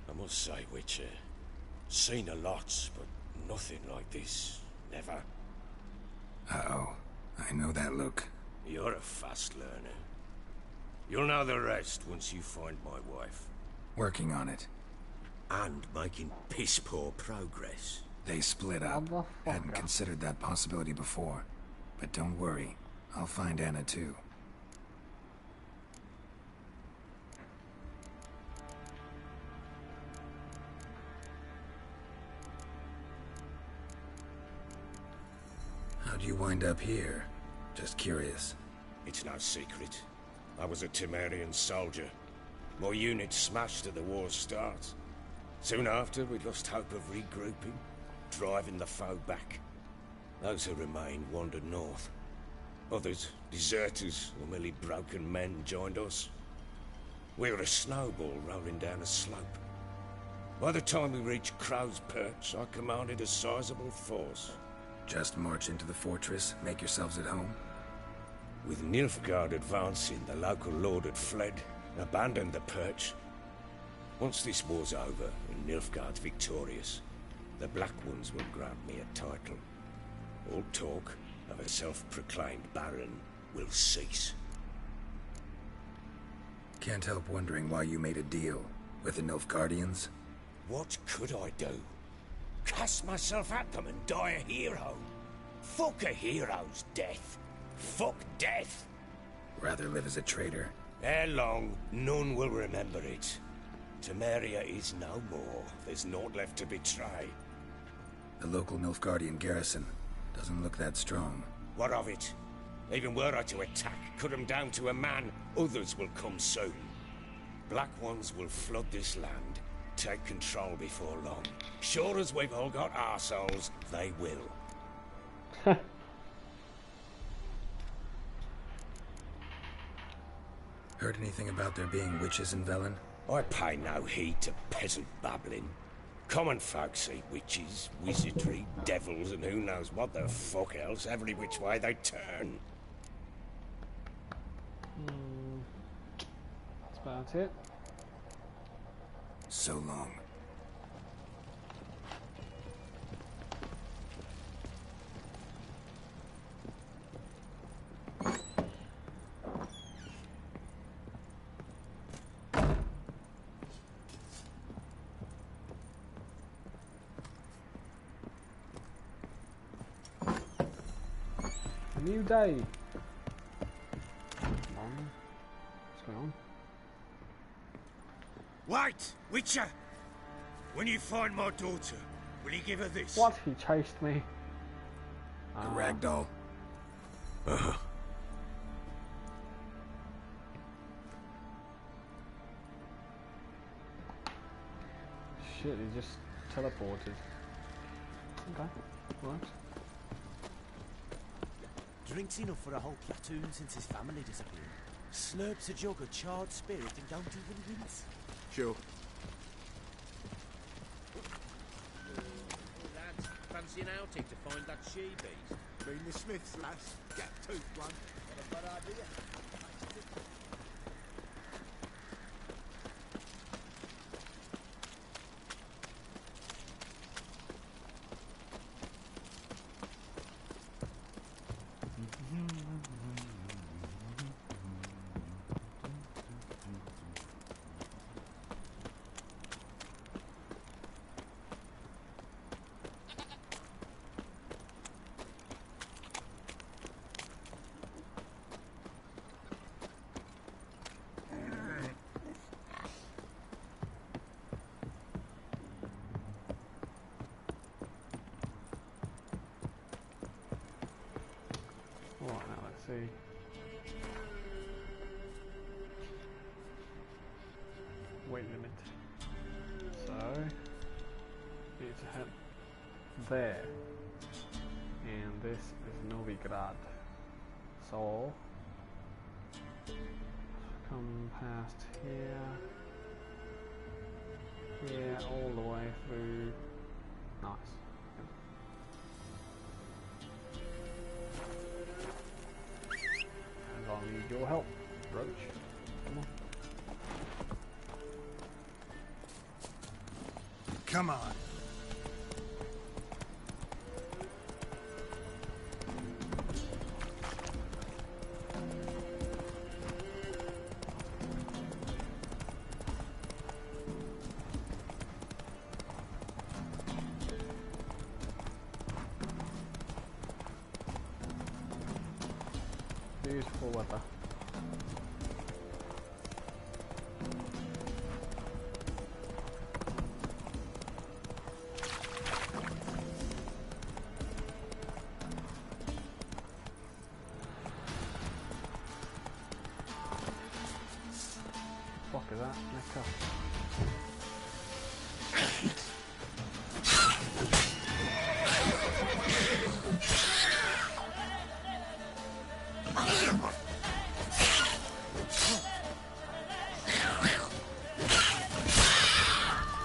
Speaker 4: I must say, Witcher, seen a lot, but nothing like this. Never.
Speaker 5: Uh-oh. I know that look.
Speaker 4: You're a fast learner. You'll know the rest once you find my wife.
Speaker 5: Working on it.
Speaker 4: And making piss-poor progress.
Speaker 5: They split up. Hadn't considered that possibility before. But don't worry. I'll find Anna too. How'd you wind up here? Just curious.
Speaker 4: It's no secret. I was a Temerian soldier. My unit smashed at the war's start. Soon after, we lost hope of regrouping, driving the foe back. Those who remained wandered north. Others, deserters or merely broken men, joined us. We were a snowball rolling down a slope. By the time we reached Crow's Perch, I commanded a sizable force.
Speaker 5: Just march into the fortress, make yourselves at home?
Speaker 4: With Nilfgaard advancing, the local lord had fled, abandoned the perch. Once this war's over and Nilfgaard's victorious, the Black Ones will grant me a title. All talk of a self-proclaimed baron will cease.
Speaker 5: Can't help wondering why you made a deal with the Nilfgaardians.
Speaker 4: What could I do? Cast myself at them and die a hero? Fuck a hero's death. Fuck death.
Speaker 5: Rather live as a traitor.
Speaker 4: Ere long, none will remember it. Temeria is no more. There's naught left to betray.
Speaker 5: The local Nilfgaardian garrison doesn't look that strong.
Speaker 4: What of it? Even were I to attack, cut them down to a man, others will come soon. Black Ones will flood this land, take control before long. Sure as we've all got arseholes, they will.
Speaker 5: Heard anything about there being witches in Velen?
Speaker 4: I pay no heed to peasant babbling. Common folk see witches, wizardry, devils, and who knows what the fuck else every which way they turn.
Speaker 2: That's about it.
Speaker 5: So long.
Speaker 2: A new day. Come on. What's going on?
Speaker 4: Wait, Witcher! When you find my daughter, will you give her this?
Speaker 2: What? He chased me.
Speaker 5: The ragdoll.
Speaker 2: Shit, he just teleported. Okay, works.
Speaker 14: Drinks enough for a whole platoon since his family disappeared. Slurps a jug of charred spirit and don't even wince.
Speaker 7: Sure.
Speaker 12: Lads, fancy an outing to find that she-beast?
Speaker 7: Been the Smiths, lass. Get toothed one.
Speaker 12: What a bad idea.
Speaker 2: see. Weight limit. So need to head there. And this is Novigrad. So come past here. Here all the way through. Nice. And I'll need your help, Roach. Come on.
Speaker 15: Come on.
Speaker 2: Beautiful weather. Fuck is that? Next up.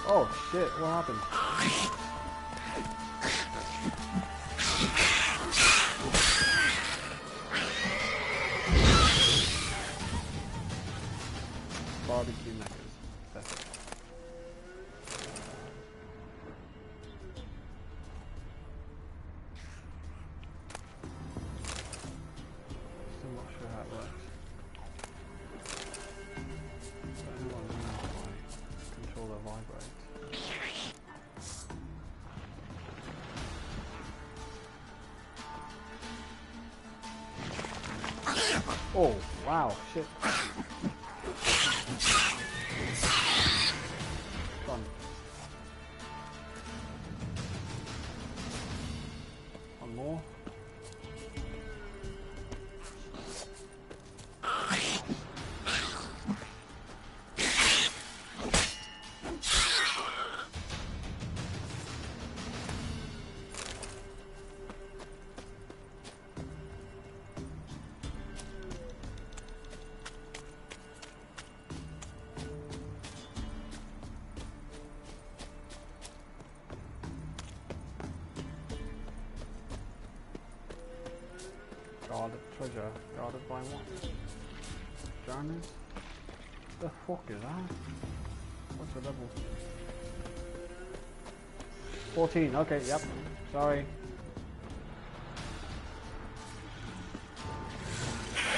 Speaker 2: Oh shit, what happened? Barbecue makers. That's it. Still not sure how it works. So anyone knows how I control the vibrate. Oh, wow, shit. Done. One more. Guarded treasure. Guarded by what? Drowners? The fuck is that? What's the level? 14, okay, yep. Sorry.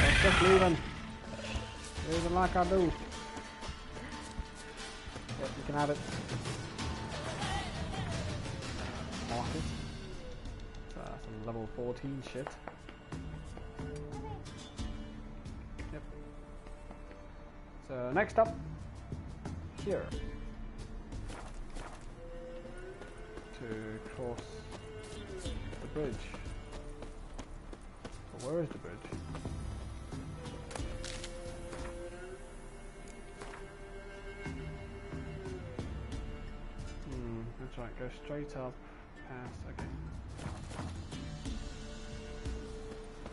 Speaker 2: Let's just leaving. Leaving like I do. Yep, you can have it. Mark it. So that's some level 14 shit. Yep. So next up, here. To cross the bridge. But where is the bridge? That's right, go straight up, past, okay.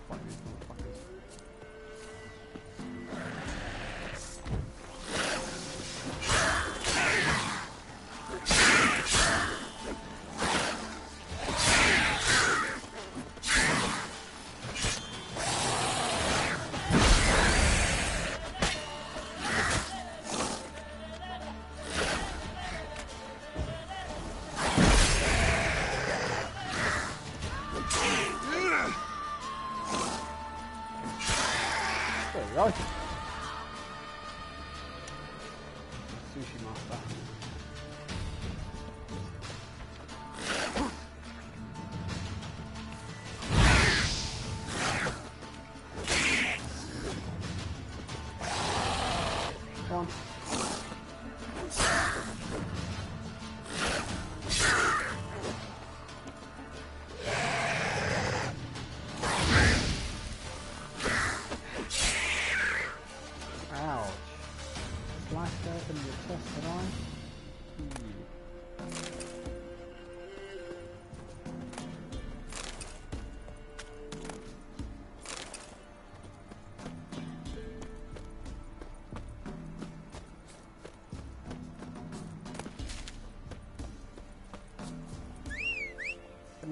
Speaker 2: Fight these motherfuckers. Right. Sushi master. Come on.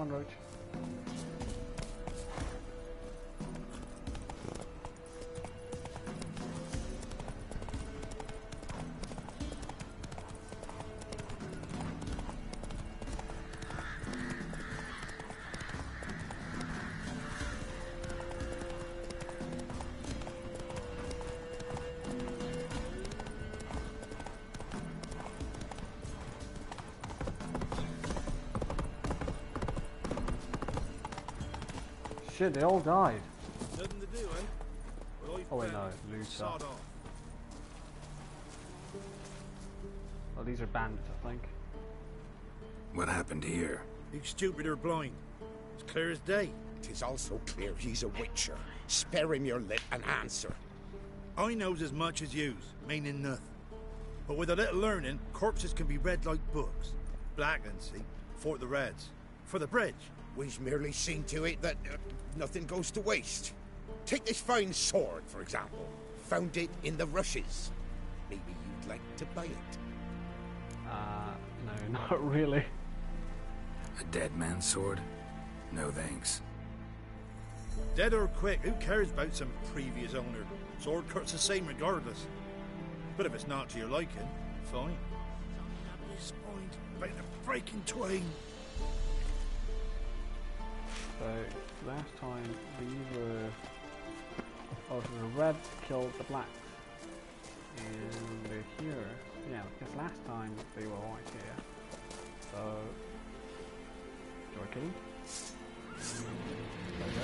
Speaker 2: on, Roach. Shit, they all died.
Speaker 14: Nothing to do, eh? Well,
Speaker 2: Oh wait, no, Lucha. Oh, these are bandits, I think.
Speaker 5: What happened here?
Speaker 12: He's stupid or blind. It's clear as day.
Speaker 7: 'Tis also clear he's a witcher. Spare him your lip and answer.
Speaker 12: I knows as much as yous, meaning nothing. But with a little learning, corpses can be read like books. Blackland, see? For the Reds. For the bridge.
Speaker 7: We've merely seen to it that nothing goes to waste. Take this fine sword, for example. Found it in the rushes. Maybe you'd like to buy it.
Speaker 2: No, not really.
Speaker 5: A dead man's sword? No thanks.
Speaker 12: Dead or quick, who cares about some previous owner? Sword cuts the same regardless. But if it's not to your liking, fine. This point, about to break in twain.
Speaker 2: So, last time we were... Oh, so the Reds killed the Blacks. And they're here. Yeah, because last time they were right here. So... Do I kill them? There we go.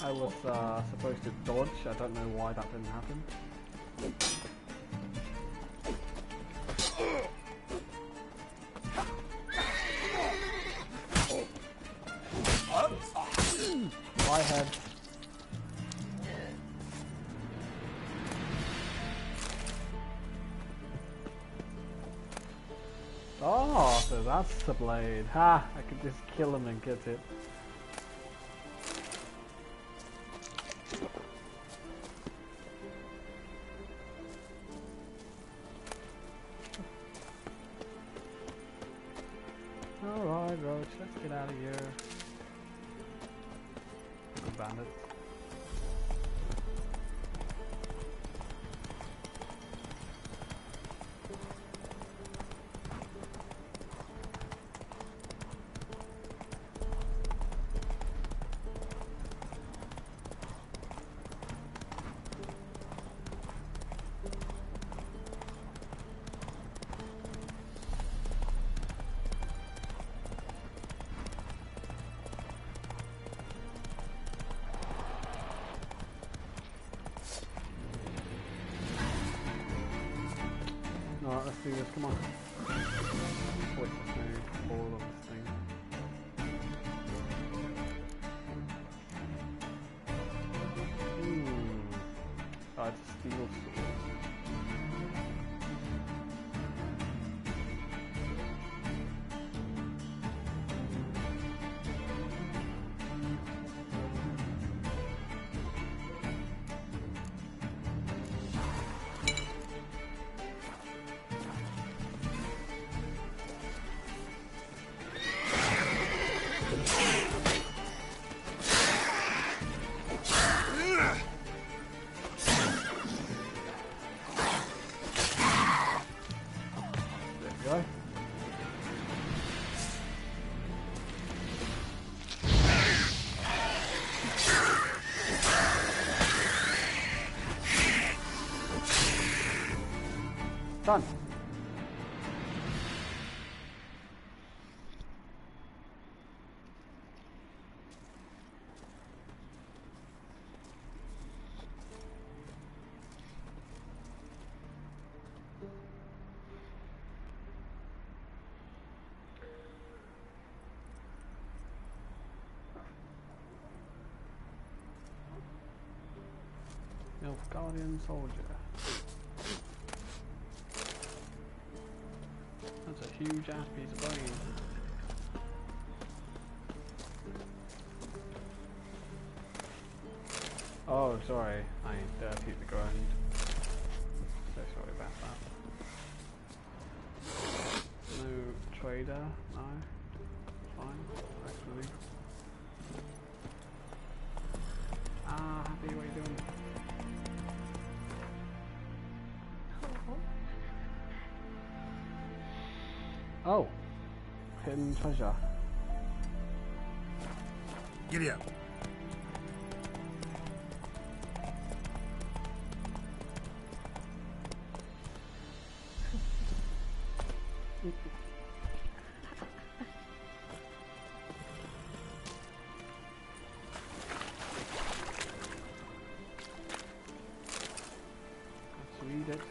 Speaker 2: I was supposed to dodge, I don't know why that didn't happen. My head. Oh, so that's the blade. Ha! I could just kill him and get it. Alright, Roach, let's get out of here. Good bandits. Alright, let's do this, come on. Wait, let's move all of this thing. Oh, it's a steel sword. Go. Done. Nilfgaardian soldier. That's a huge ass piece of bone. Oh, sorry, I dirtied the ground. So sorry about that. No trader, no. Fine, actually. Ah, Happy, what are you doing? Oh, hidden treasure.
Speaker 7: Giddy up.
Speaker 2: Let's read it.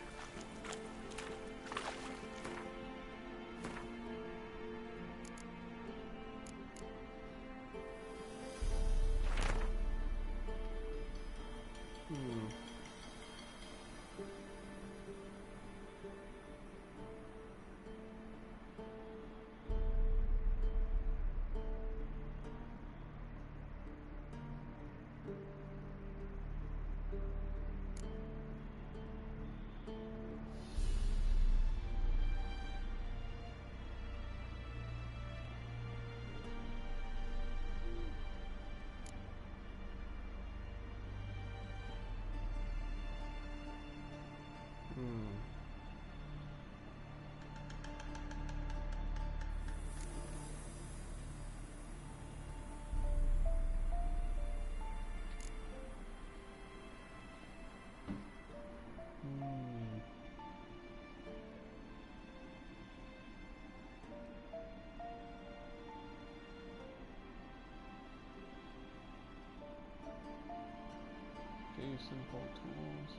Speaker 2: Do simple tools.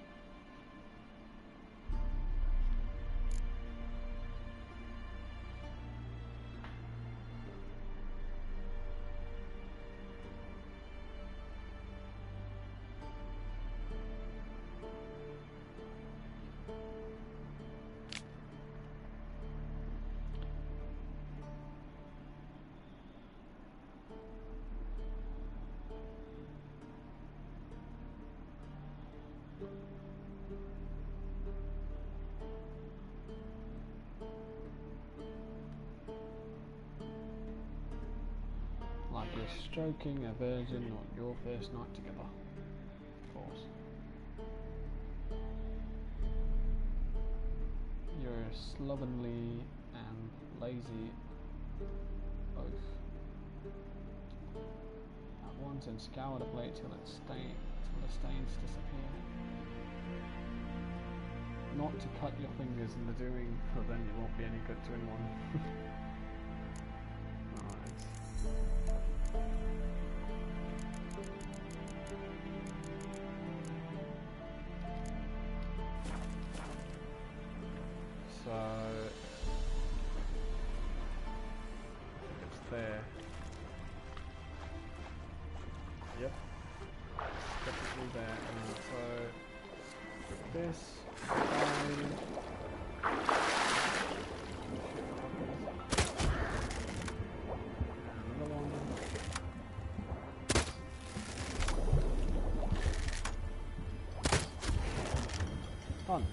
Speaker 2: Like you're stroking a virgin on your first night together. Of course. You're slovenly and lazy both. At once and scour the blade till the stains disappear. Not to cut your fingers in the doing, for then you won't be any good to anyone. Alright. So it's there. Yep. Definitely there. So this another one. Done.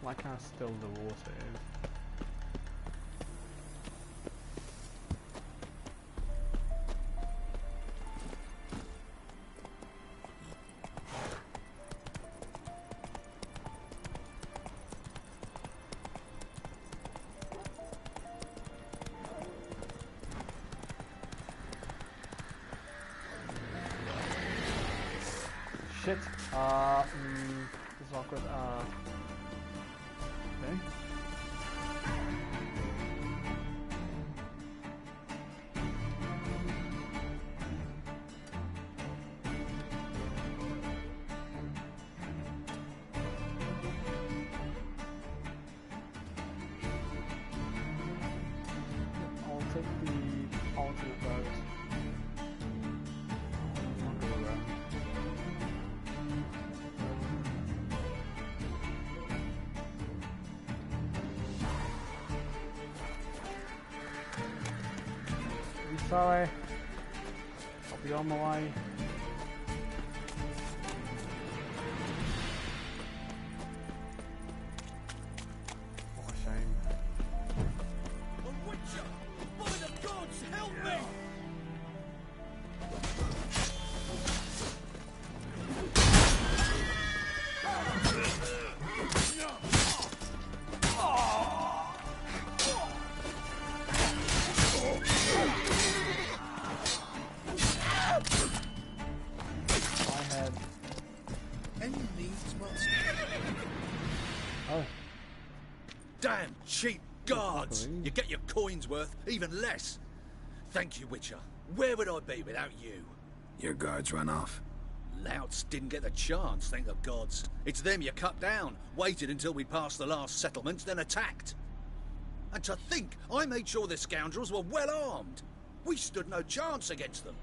Speaker 2: Like how still the water is. shit. This is awkward. Okay. I'll take the alternate route. I'll go around. I'm sorry. I'll be on my way. What a shame.
Speaker 12: A witcher! By the gods, help me!
Speaker 2: I had.
Speaker 12: Any needs must.
Speaker 2: Oh.
Speaker 9: Damn cheap guards! You get your coin's worth, even less. Thank you, Witcher. Where would I be without you?
Speaker 5: Your guards run off.
Speaker 9: Louts didn't get the chance, thank the gods. It's them you cut down, waited until we passed the last settlements, then attacked. And to think, I made sure the scoundrels were well armed. We stood no chance against them.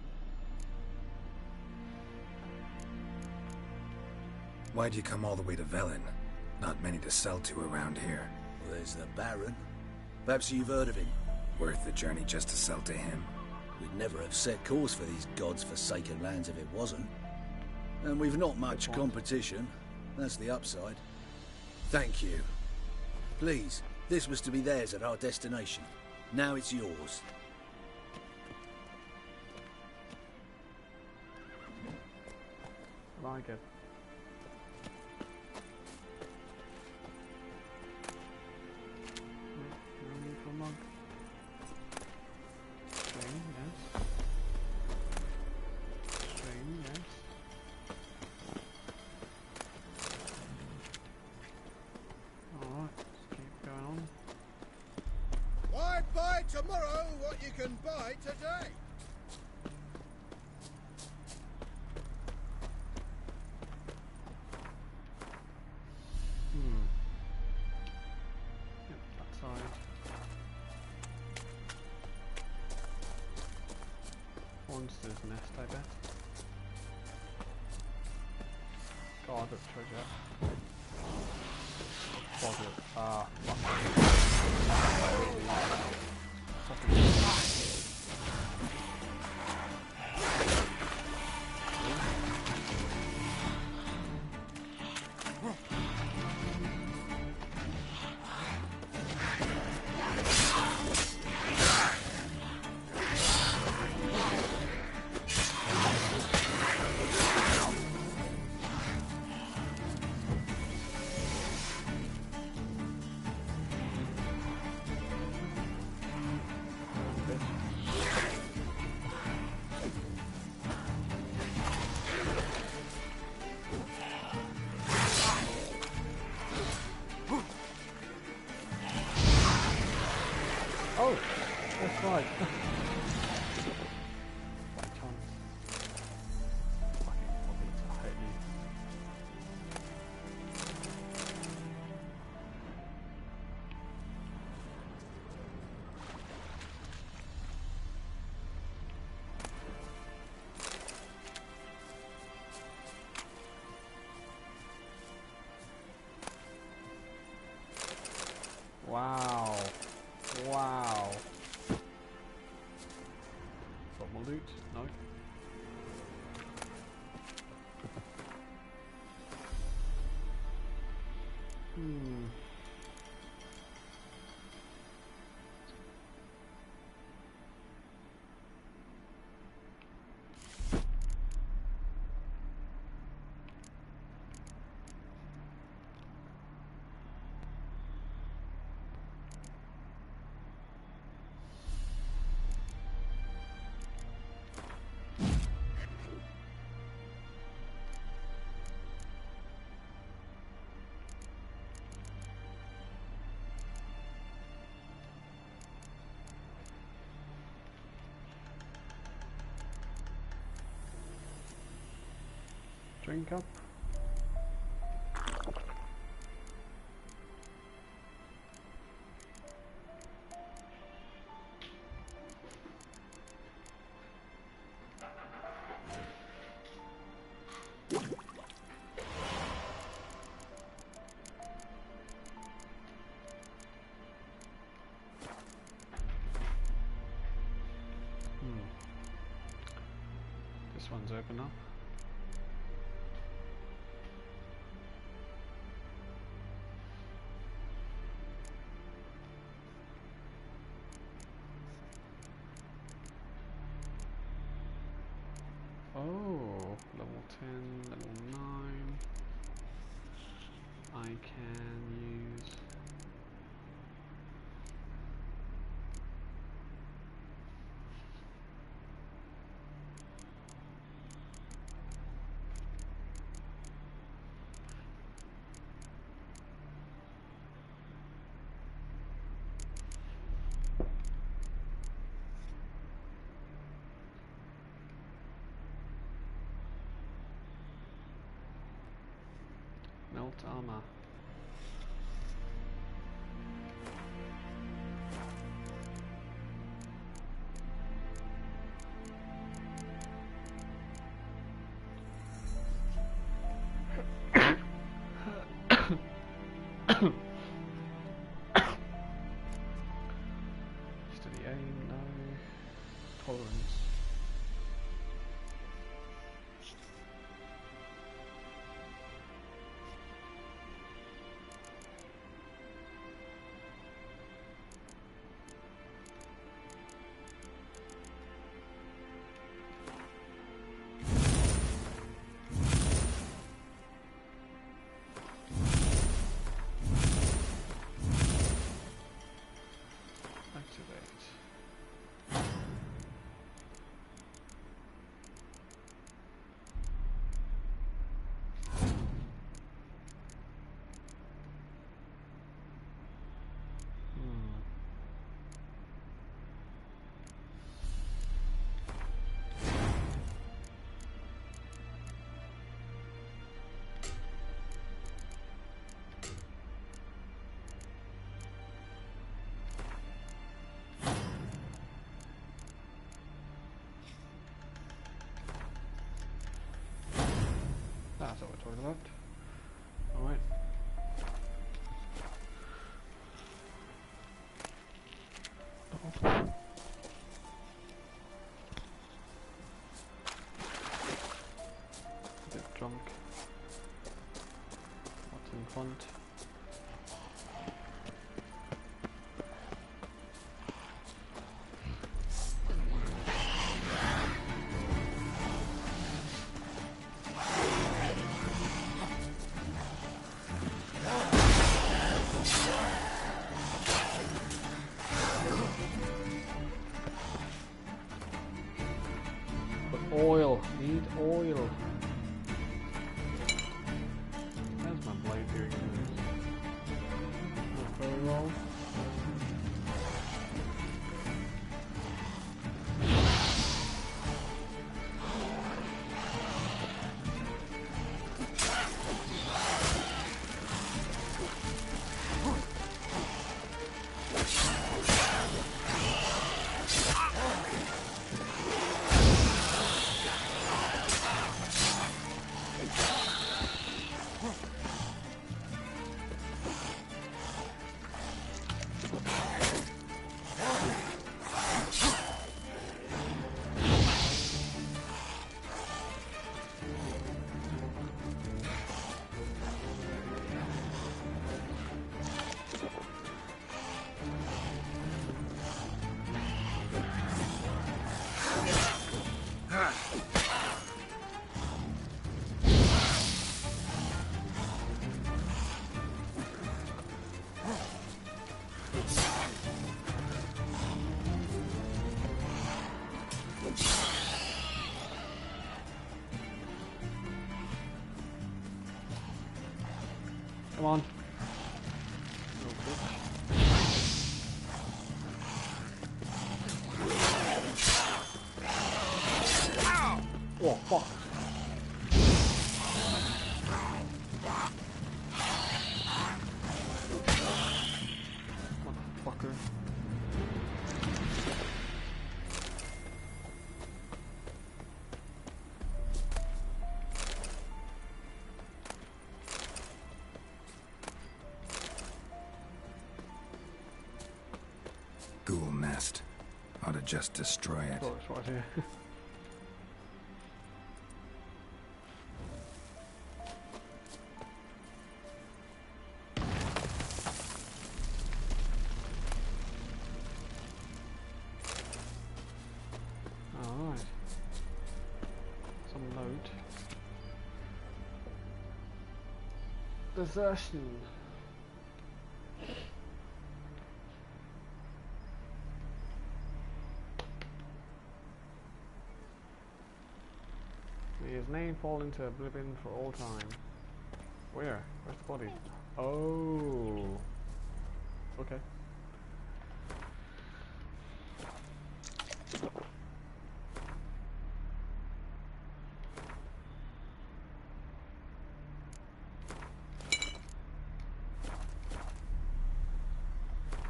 Speaker 5: Why'd you come all the way to Velen? Not many to sell to around here.
Speaker 9: Well, there's the Baron. Perhaps you've heard of him.
Speaker 5: Worth the journey just to sell to him?
Speaker 9: We'd never have set course for these gods-forsaken lands if it wasn't. And we've not much competition. That's the upside. Thank you. Please, this was to be theirs at our destination. Now it's yours.
Speaker 2: I like it. No need for a monk. String, yes. String, yes. Alright, let's keep going on.
Speaker 6: Why buy tomorrow what you can buy today?
Speaker 2: Yep, that side. Monster's nest, I bet. God, that's treasure. Bother. Ah, oh, that's right. By chance. Fucking hobbits, I hate you. Wow. Wow. Got more loot? No. Hmm. Drink up. This one's open up. Oh, level 10, level 9. I can use... Melt armor. Steady aim, no. Tolerance. That's what we're talking about. Alright. A bit drunk. What's in front? Oil, need oil. There's my blade here. Not very well. Come on. Oh, fuck. Motherfucker.
Speaker 5: Ghoul nest. Ought to just destroy it.
Speaker 2: Oh, it's right here. Alright. Some note. Desertion. May his name fall into oblivion for all time. Where? Where's the body? Oh. Okay.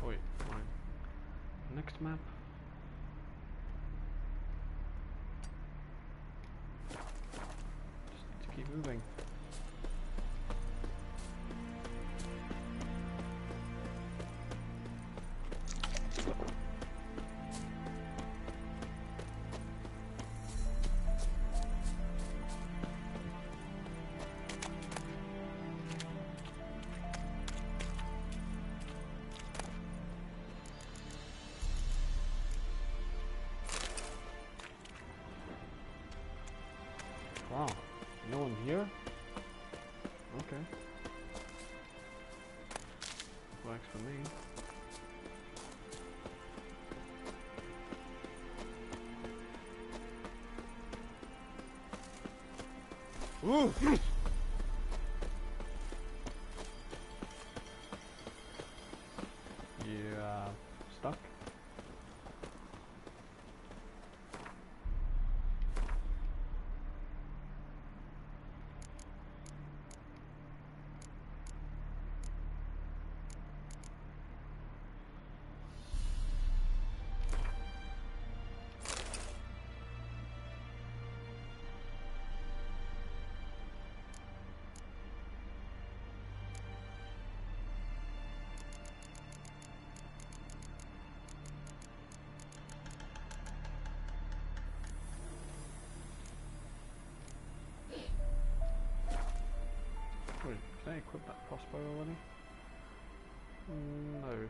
Speaker 2: Wait, right. Next map. Just keep moving. Wow, no one here? Okay. Works for me.
Speaker 6: Ooh.
Speaker 2: You stuck? Wait, did I equip that crossbow already? No.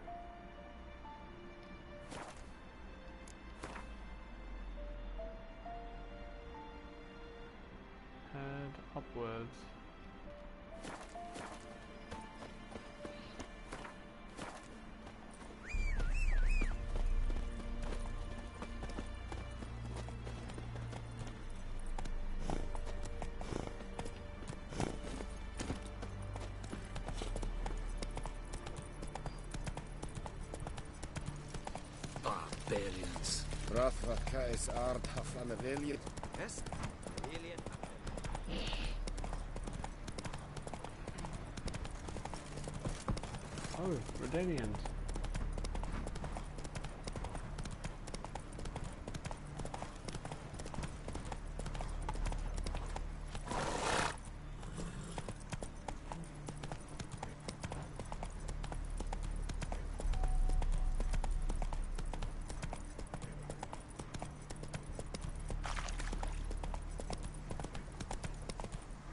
Speaker 2: Head upwards.
Speaker 9: Barbarians.
Speaker 7: Rathvatka is ard haflanaviliet.
Speaker 14: Yes? Alien.
Speaker 2: Oh, Redanians.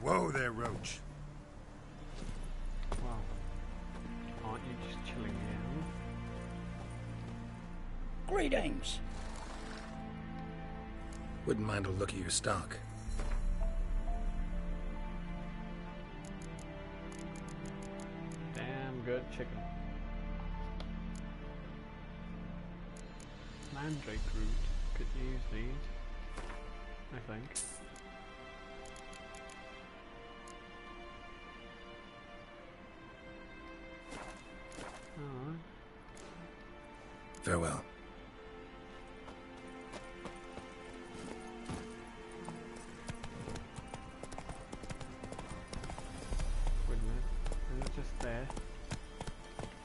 Speaker 11: Whoa there, Roach.
Speaker 2: Wow. Aren't you just chilling here?
Speaker 15: Greetings.
Speaker 5: Wouldn't mind a look at your stock.
Speaker 2: Damn good chicken. Mandrake root. Could use these. I think. Alright.
Speaker 5: Farewell.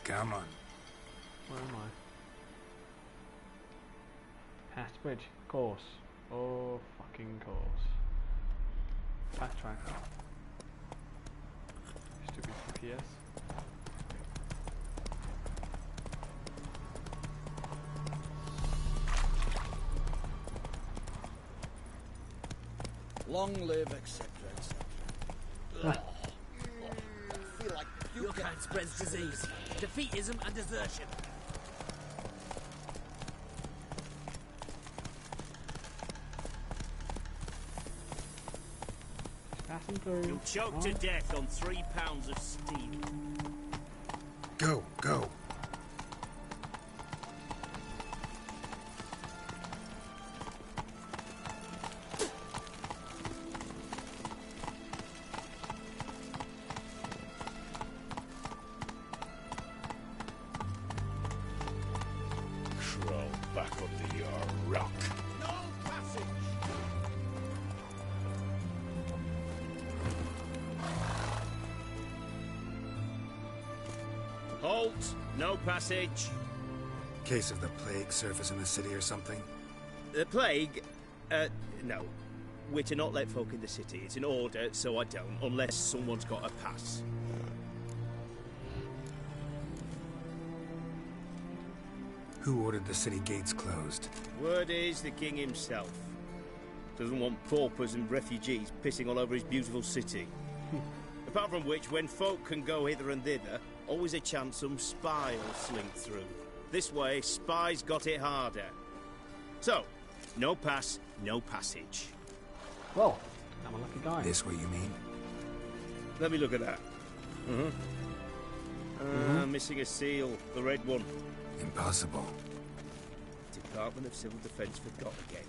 Speaker 5: Come on.
Speaker 2: Where am I? Past bridge. Course. Oh, fucking course. Fast track. Stupid GPS.
Speaker 9: Long live, etc., etc.
Speaker 14: I feel like your kind spreads disease, defeatism and desertion.
Speaker 2: Passing through.
Speaker 12: You'll choke to death on 3 pounds of steam.
Speaker 5: Go, go.
Speaker 4: Crawl back under your rock.
Speaker 12: No passage! Halt! No passage.
Speaker 5: Case of the plague surface in the city or something?
Speaker 12: The plague? No. We're to not let folk in the city. It's an order, so I don't, unless someone's got a pass.
Speaker 5: Who ordered the city gates closed?
Speaker 12: Word is the king himself. Doesn't want paupers and refugees pissing all over his beautiful city. Apart from which, when folk can go hither and thither, always a chance some spy will slink through. This way, spies got it harder. So, no pass, no passage.
Speaker 2: Well, I'm a lucky guy.
Speaker 5: This way, you mean?
Speaker 12: Let me look at that. Missing a seal, the red one.
Speaker 5: Impossible.
Speaker 12: Department of Civil Defence forgot again.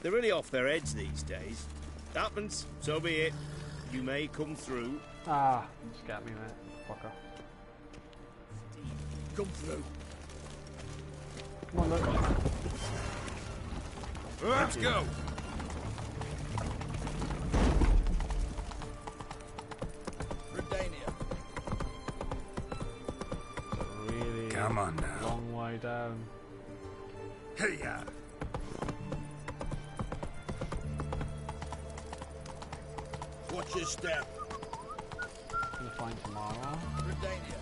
Speaker 12: They're really off their heads these days. Happens, so be it. You may come through.
Speaker 2: Ah, you scared me, mate. Fucker.
Speaker 12: Come through.
Speaker 2: Come on, look.
Speaker 5: Let's go.
Speaker 9: Redania.
Speaker 2: Really
Speaker 5: Come on now.
Speaker 2: long way down.
Speaker 5: Hey ya.
Speaker 12: Watch your step.
Speaker 2: I'm gonna find Tamara
Speaker 9: Redania.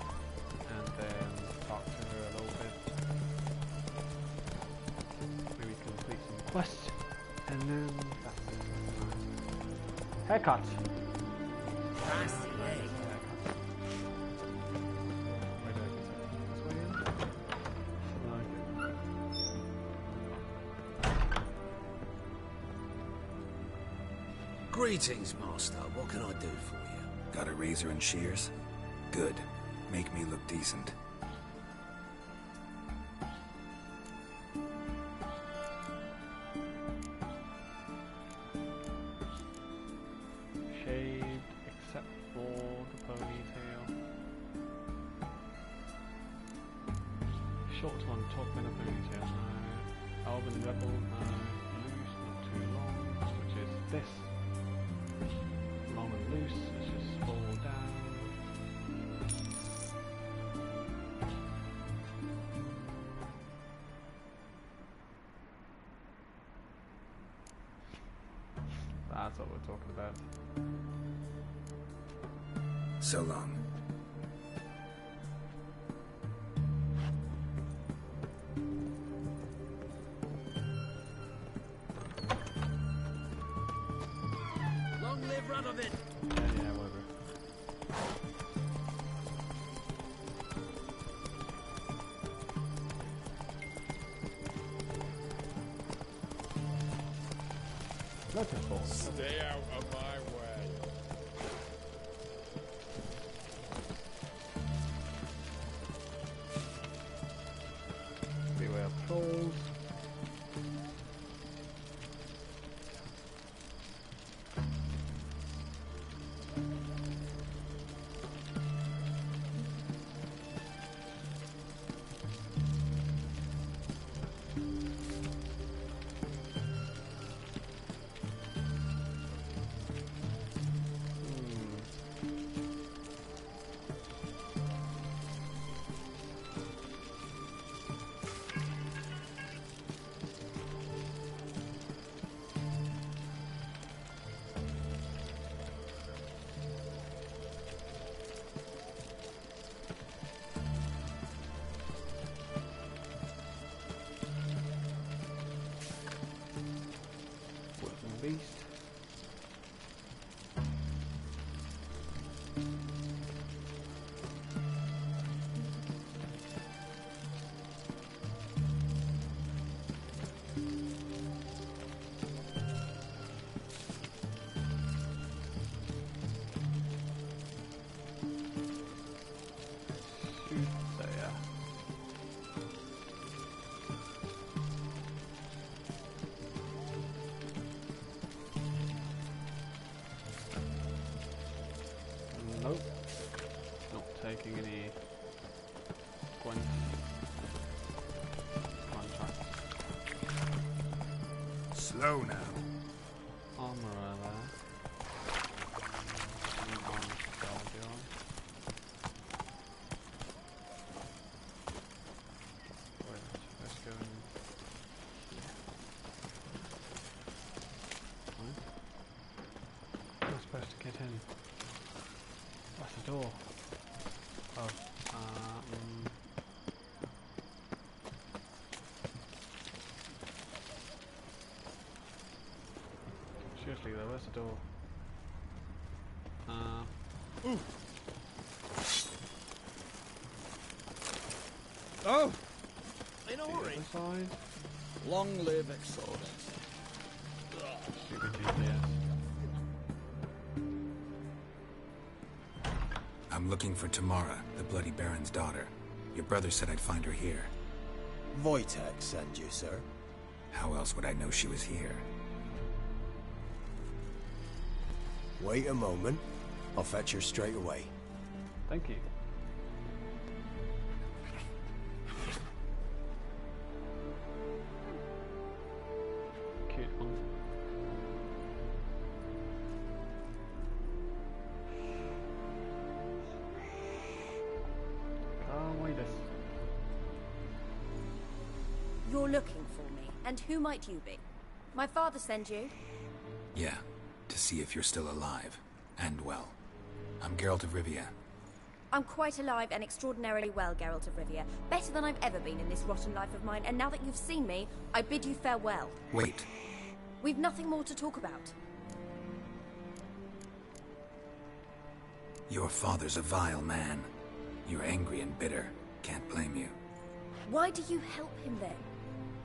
Speaker 2: and then talk to her a little bit. Maybe complete some quests. And then haircut.
Speaker 14: Fancy leg.
Speaker 2: Where do I go? This way in?
Speaker 9: Greetings, Master. What can I do for you?
Speaker 5: Got a razor and shears? Good. Make me look decent.
Speaker 2: Shaved except for the ponytail. Short one, top and a ponytail, no. Alvin Rebel, no. Loose, not too long, which is this. Long and loose, let's just fall down. That's what we're talking about.
Speaker 5: So long.
Speaker 14: Long live Radovid!
Speaker 2: Yeah, whatever. Lotus ball.
Speaker 15: Stay out of my way.
Speaker 2: Beware of trolls. beast. Nope. Not taking any contracts.
Speaker 7: Slow now.
Speaker 2: Armorer there. Armor soldier. Wait, let's go in. I'm supposed to get in. What's the door? Oh, seriously though, where's the door?
Speaker 6: Ooh. Oh!
Speaker 14: In a hurry.
Speaker 2: Side.
Speaker 6: Long live Exodus.
Speaker 2: Stupid GPS.
Speaker 5: I'm looking for Tamara, the Bloody Baron's daughter. Your brother said I'd find her here.
Speaker 14: Wojtek sent you, sir.
Speaker 5: How else would I know she was here?
Speaker 14: Wait a moment. I'll fetch her straight away.
Speaker 2: Thank you. Cute one.
Speaker 16: You're looking for me, and who might you be? My father sent you?
Speaker 5: Yeah, to see if you're still alive. And well. I'm Geralt of Rivia.
Speaker 16: I'm quite alive and extraordinarily well, Geralt of Rivia. Better than I've ever been in this rotten life of mine, and now that you've seen me, I bid you farewell.
Speaker 5: Wait.
Speaker 16: We've nothing more to talk about.
Speaker 5: Your father's a vile man. You're angry and bitter. Can't blame you.
Speaker 16: Why do you help him then?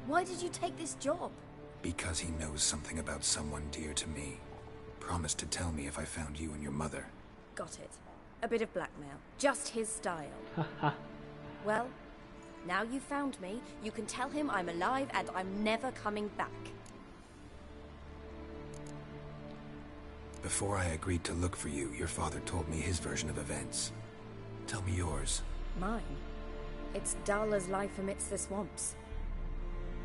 Speaker 16: Why did you take this job?
Speaker 5: Because he knows something about someone dear to me. Promised to tell me if I found you and your mother.
Speaker 16: Got it. A bit of blackmail. Just his style. Well, now you found me, you can tell him I'm alive and I'm never coming back.
Speaker 5: Before I agreed to look for you, your father told me his version of events. Tell me yours.
Speaker 16: Mine? It's dull as life amidst the swamps.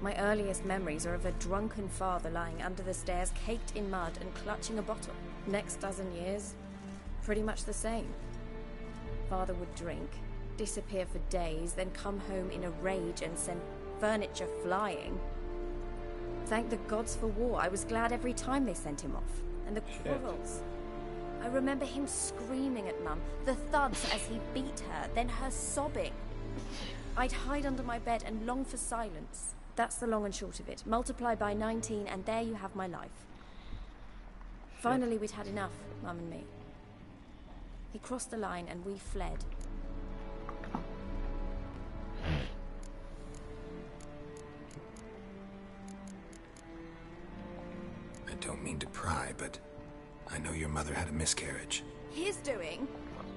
Speaker 16: My earliest memories are of a drunken father lying under the stairs, caked in mud and clutching a bottle. Next dozen years, pretty much the same. Father would drink, disappear for days, then come home in a rage and send furniture flying. Thank the gods for war. I was glad every time they sent him off. And the quarrels. I remember him screaming at Mum, the thuds as he beat her, then her sobbing. I'd hide under my bed and long for silence. That's the long and short of it. Multiply by 19 and there you have my life. Finally we'd had enough, Mum and me. He crossed the line and we fled.
Speaker 5: I don't mean to pry, but I know your mother had a miscarriage.
Speaker 16: His doing?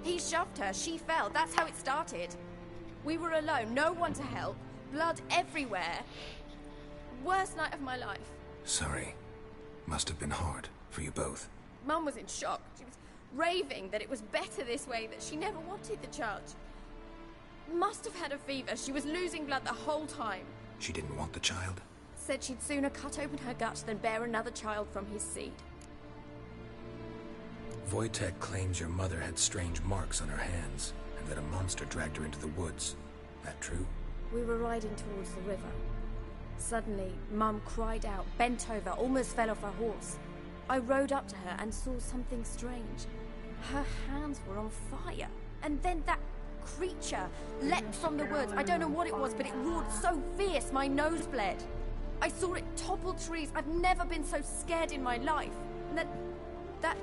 Speaker 16: He shoved her, she fell, that's how it started. We were alone, no one to help, blood everywhere. Worst night of my life.
Speaker 5: Sorry. Must have been hard for you both.
Speaker 16: Mum was in shock. She was raving that it was better this way, that she never wanted the charge. Must have had a fever, she was losing blood the whole time.
Speaker 5: She didn't want the child?
Speaker 16: Said she'd sooner cut open her gut than bear another child from his seed.
Speaker 5: Wojtek claims your mother had strange marks on her hands, and that a monster dragged her into the woods. That true?
Speaker 16: We were riding towards the river. Suddenly, Mum cried out, bent over, almost fell off her horse. I rode up to her and saw something strange. Her hands were on fire. And then that creature leapt from the woods. I don't know what it was, but it roared so fierce my nose bled. I saw it topple trees. I've never been so scared in my life. And then that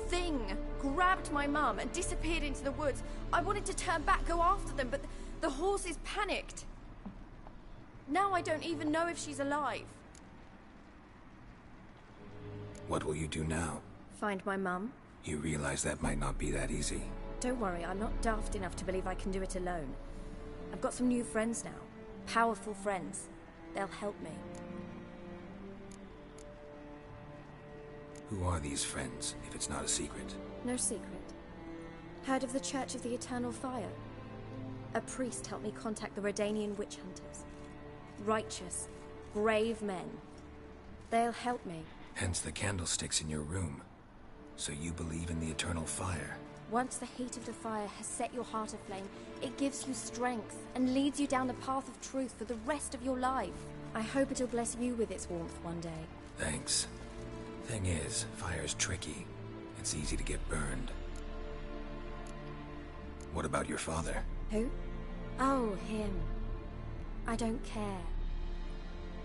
Speaker 16: thing grabbed my mum and disappeared into the woods. I wanted to turn back, go after them, but the horses panicked. Now I don't even know if she's alive.
Speaker 5: What will you do now?
Speaker 16: Find my mum.
Speaker 5: You realize that might not be that easy.
Speaker 16: Don't worry, I'm not daft enough to believe I can do it alone. I've got some new friends now. Powerful friends. They'll help me.
Speaker 5: Who are these friends, if it's not a secret?
Speaker 16: No secret. Heard of the Church of the Eternal Fire? A priest helped me contact the Redanian witch hunters. Righteous, brave men. They'll help me.
Speaker 5: Hence the candlesticks in your room. So you believe in the eternal fire?
Speaker 16: Once the heat of the fire has set your heart aflame, it gives you strength and leads you down the path of truth for the rest of your life. I hope it'll bless you with its warmth one day.
Speaker 5: Thanks. Thing is, fire's tricky. It's easy to get burned. What about your father?
Speaker 16: Who? Oh, him. I don't care.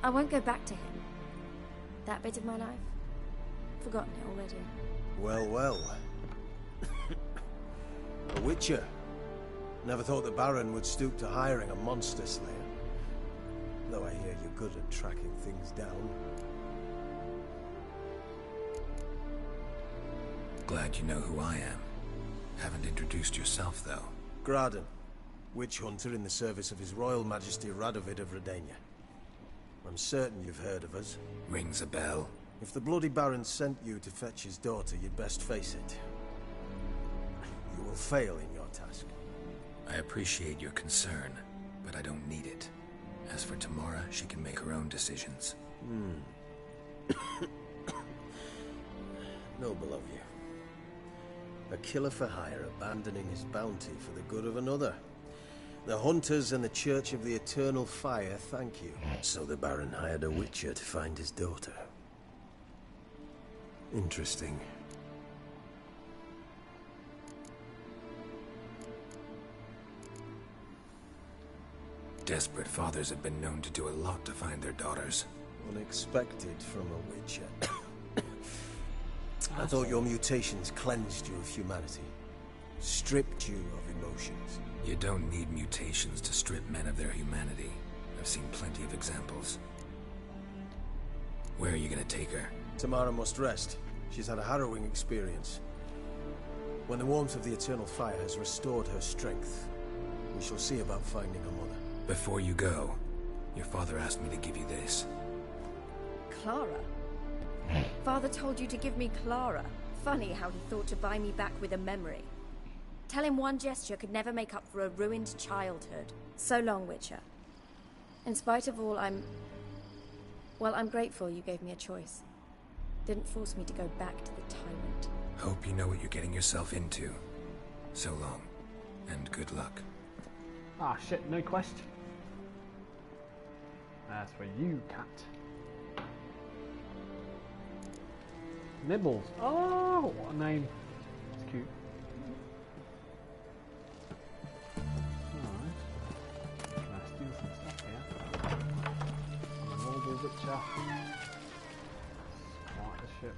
Speaker 16: I won't go back to him. That bit of my life? Forgotten it already.
Speaker 9: Well, well. A witcher. Never thought the Baron would stoop to hiring a monster slayer. Though I hear you're good at tracking things down.
Speaker 5: Glad you know who I am. Haven't introduced yourself, though.
Speaker 9: Graden, witch hunter in the service of His Royal Majesty Radovid of Redania. I'm certain you've heard of us.
Speaker 5: Rings a bell.
Speaker 9: If the Bloody Baron sent you to fetch his daughter, you'd best face it. You will fail in your task.
Speaker 5: I appreciate your concern, but I don't need it. As for Tamara, she can make her own decisions.
Speaker 9: Noble of you. A killer for hire abandoning his bounty for the good of another. The Hunters and the Church of the Eternal Fire thank you. So the Baron hired a witcher to find his daughter. Interesting.
Speaker 5: Desperate fathers have been known to do a lot to find their daughters.
Speaker 9: Unexpected from a witcher. I thought your mutations cleansed you of humanity. Stripped you of emotions.
Speaker 5: You don't need mutations to strip men of their humanity. I've seen plenty of examples. Where are you gonna take her?
Speaker 9: Tamara must rest. She's had a harrowing experience. When the warmth of the Eternal Fire has restored her strength, we shall see about finding her mother.
Speaker 5: Before you go, your father asked me to give you this.
Speaker 16: Clara? Father told you to give me Clara. Funny how he thought to buy me back with a memory. Tell him one gesture could never make up for a ruined childhood. So long, Witcher. In spite of all, I'm grateful you gave me a choice. Didn't force me to go back to the tyrant.
Speaker 5: Hope you know what you're getting yourself into. So long, and good luck.
Speaker 2: Ah, shit, no quest. That's for you, cat. Nibbles. Oh, what a name. It's cute. Alright. Let's do some stuff here. I'm a noble witcher. Smart as ship.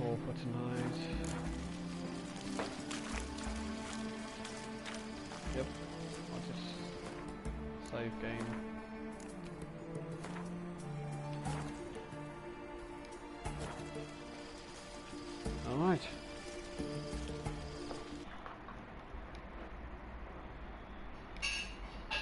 Speaker 2: All for tonight. save game. Alright.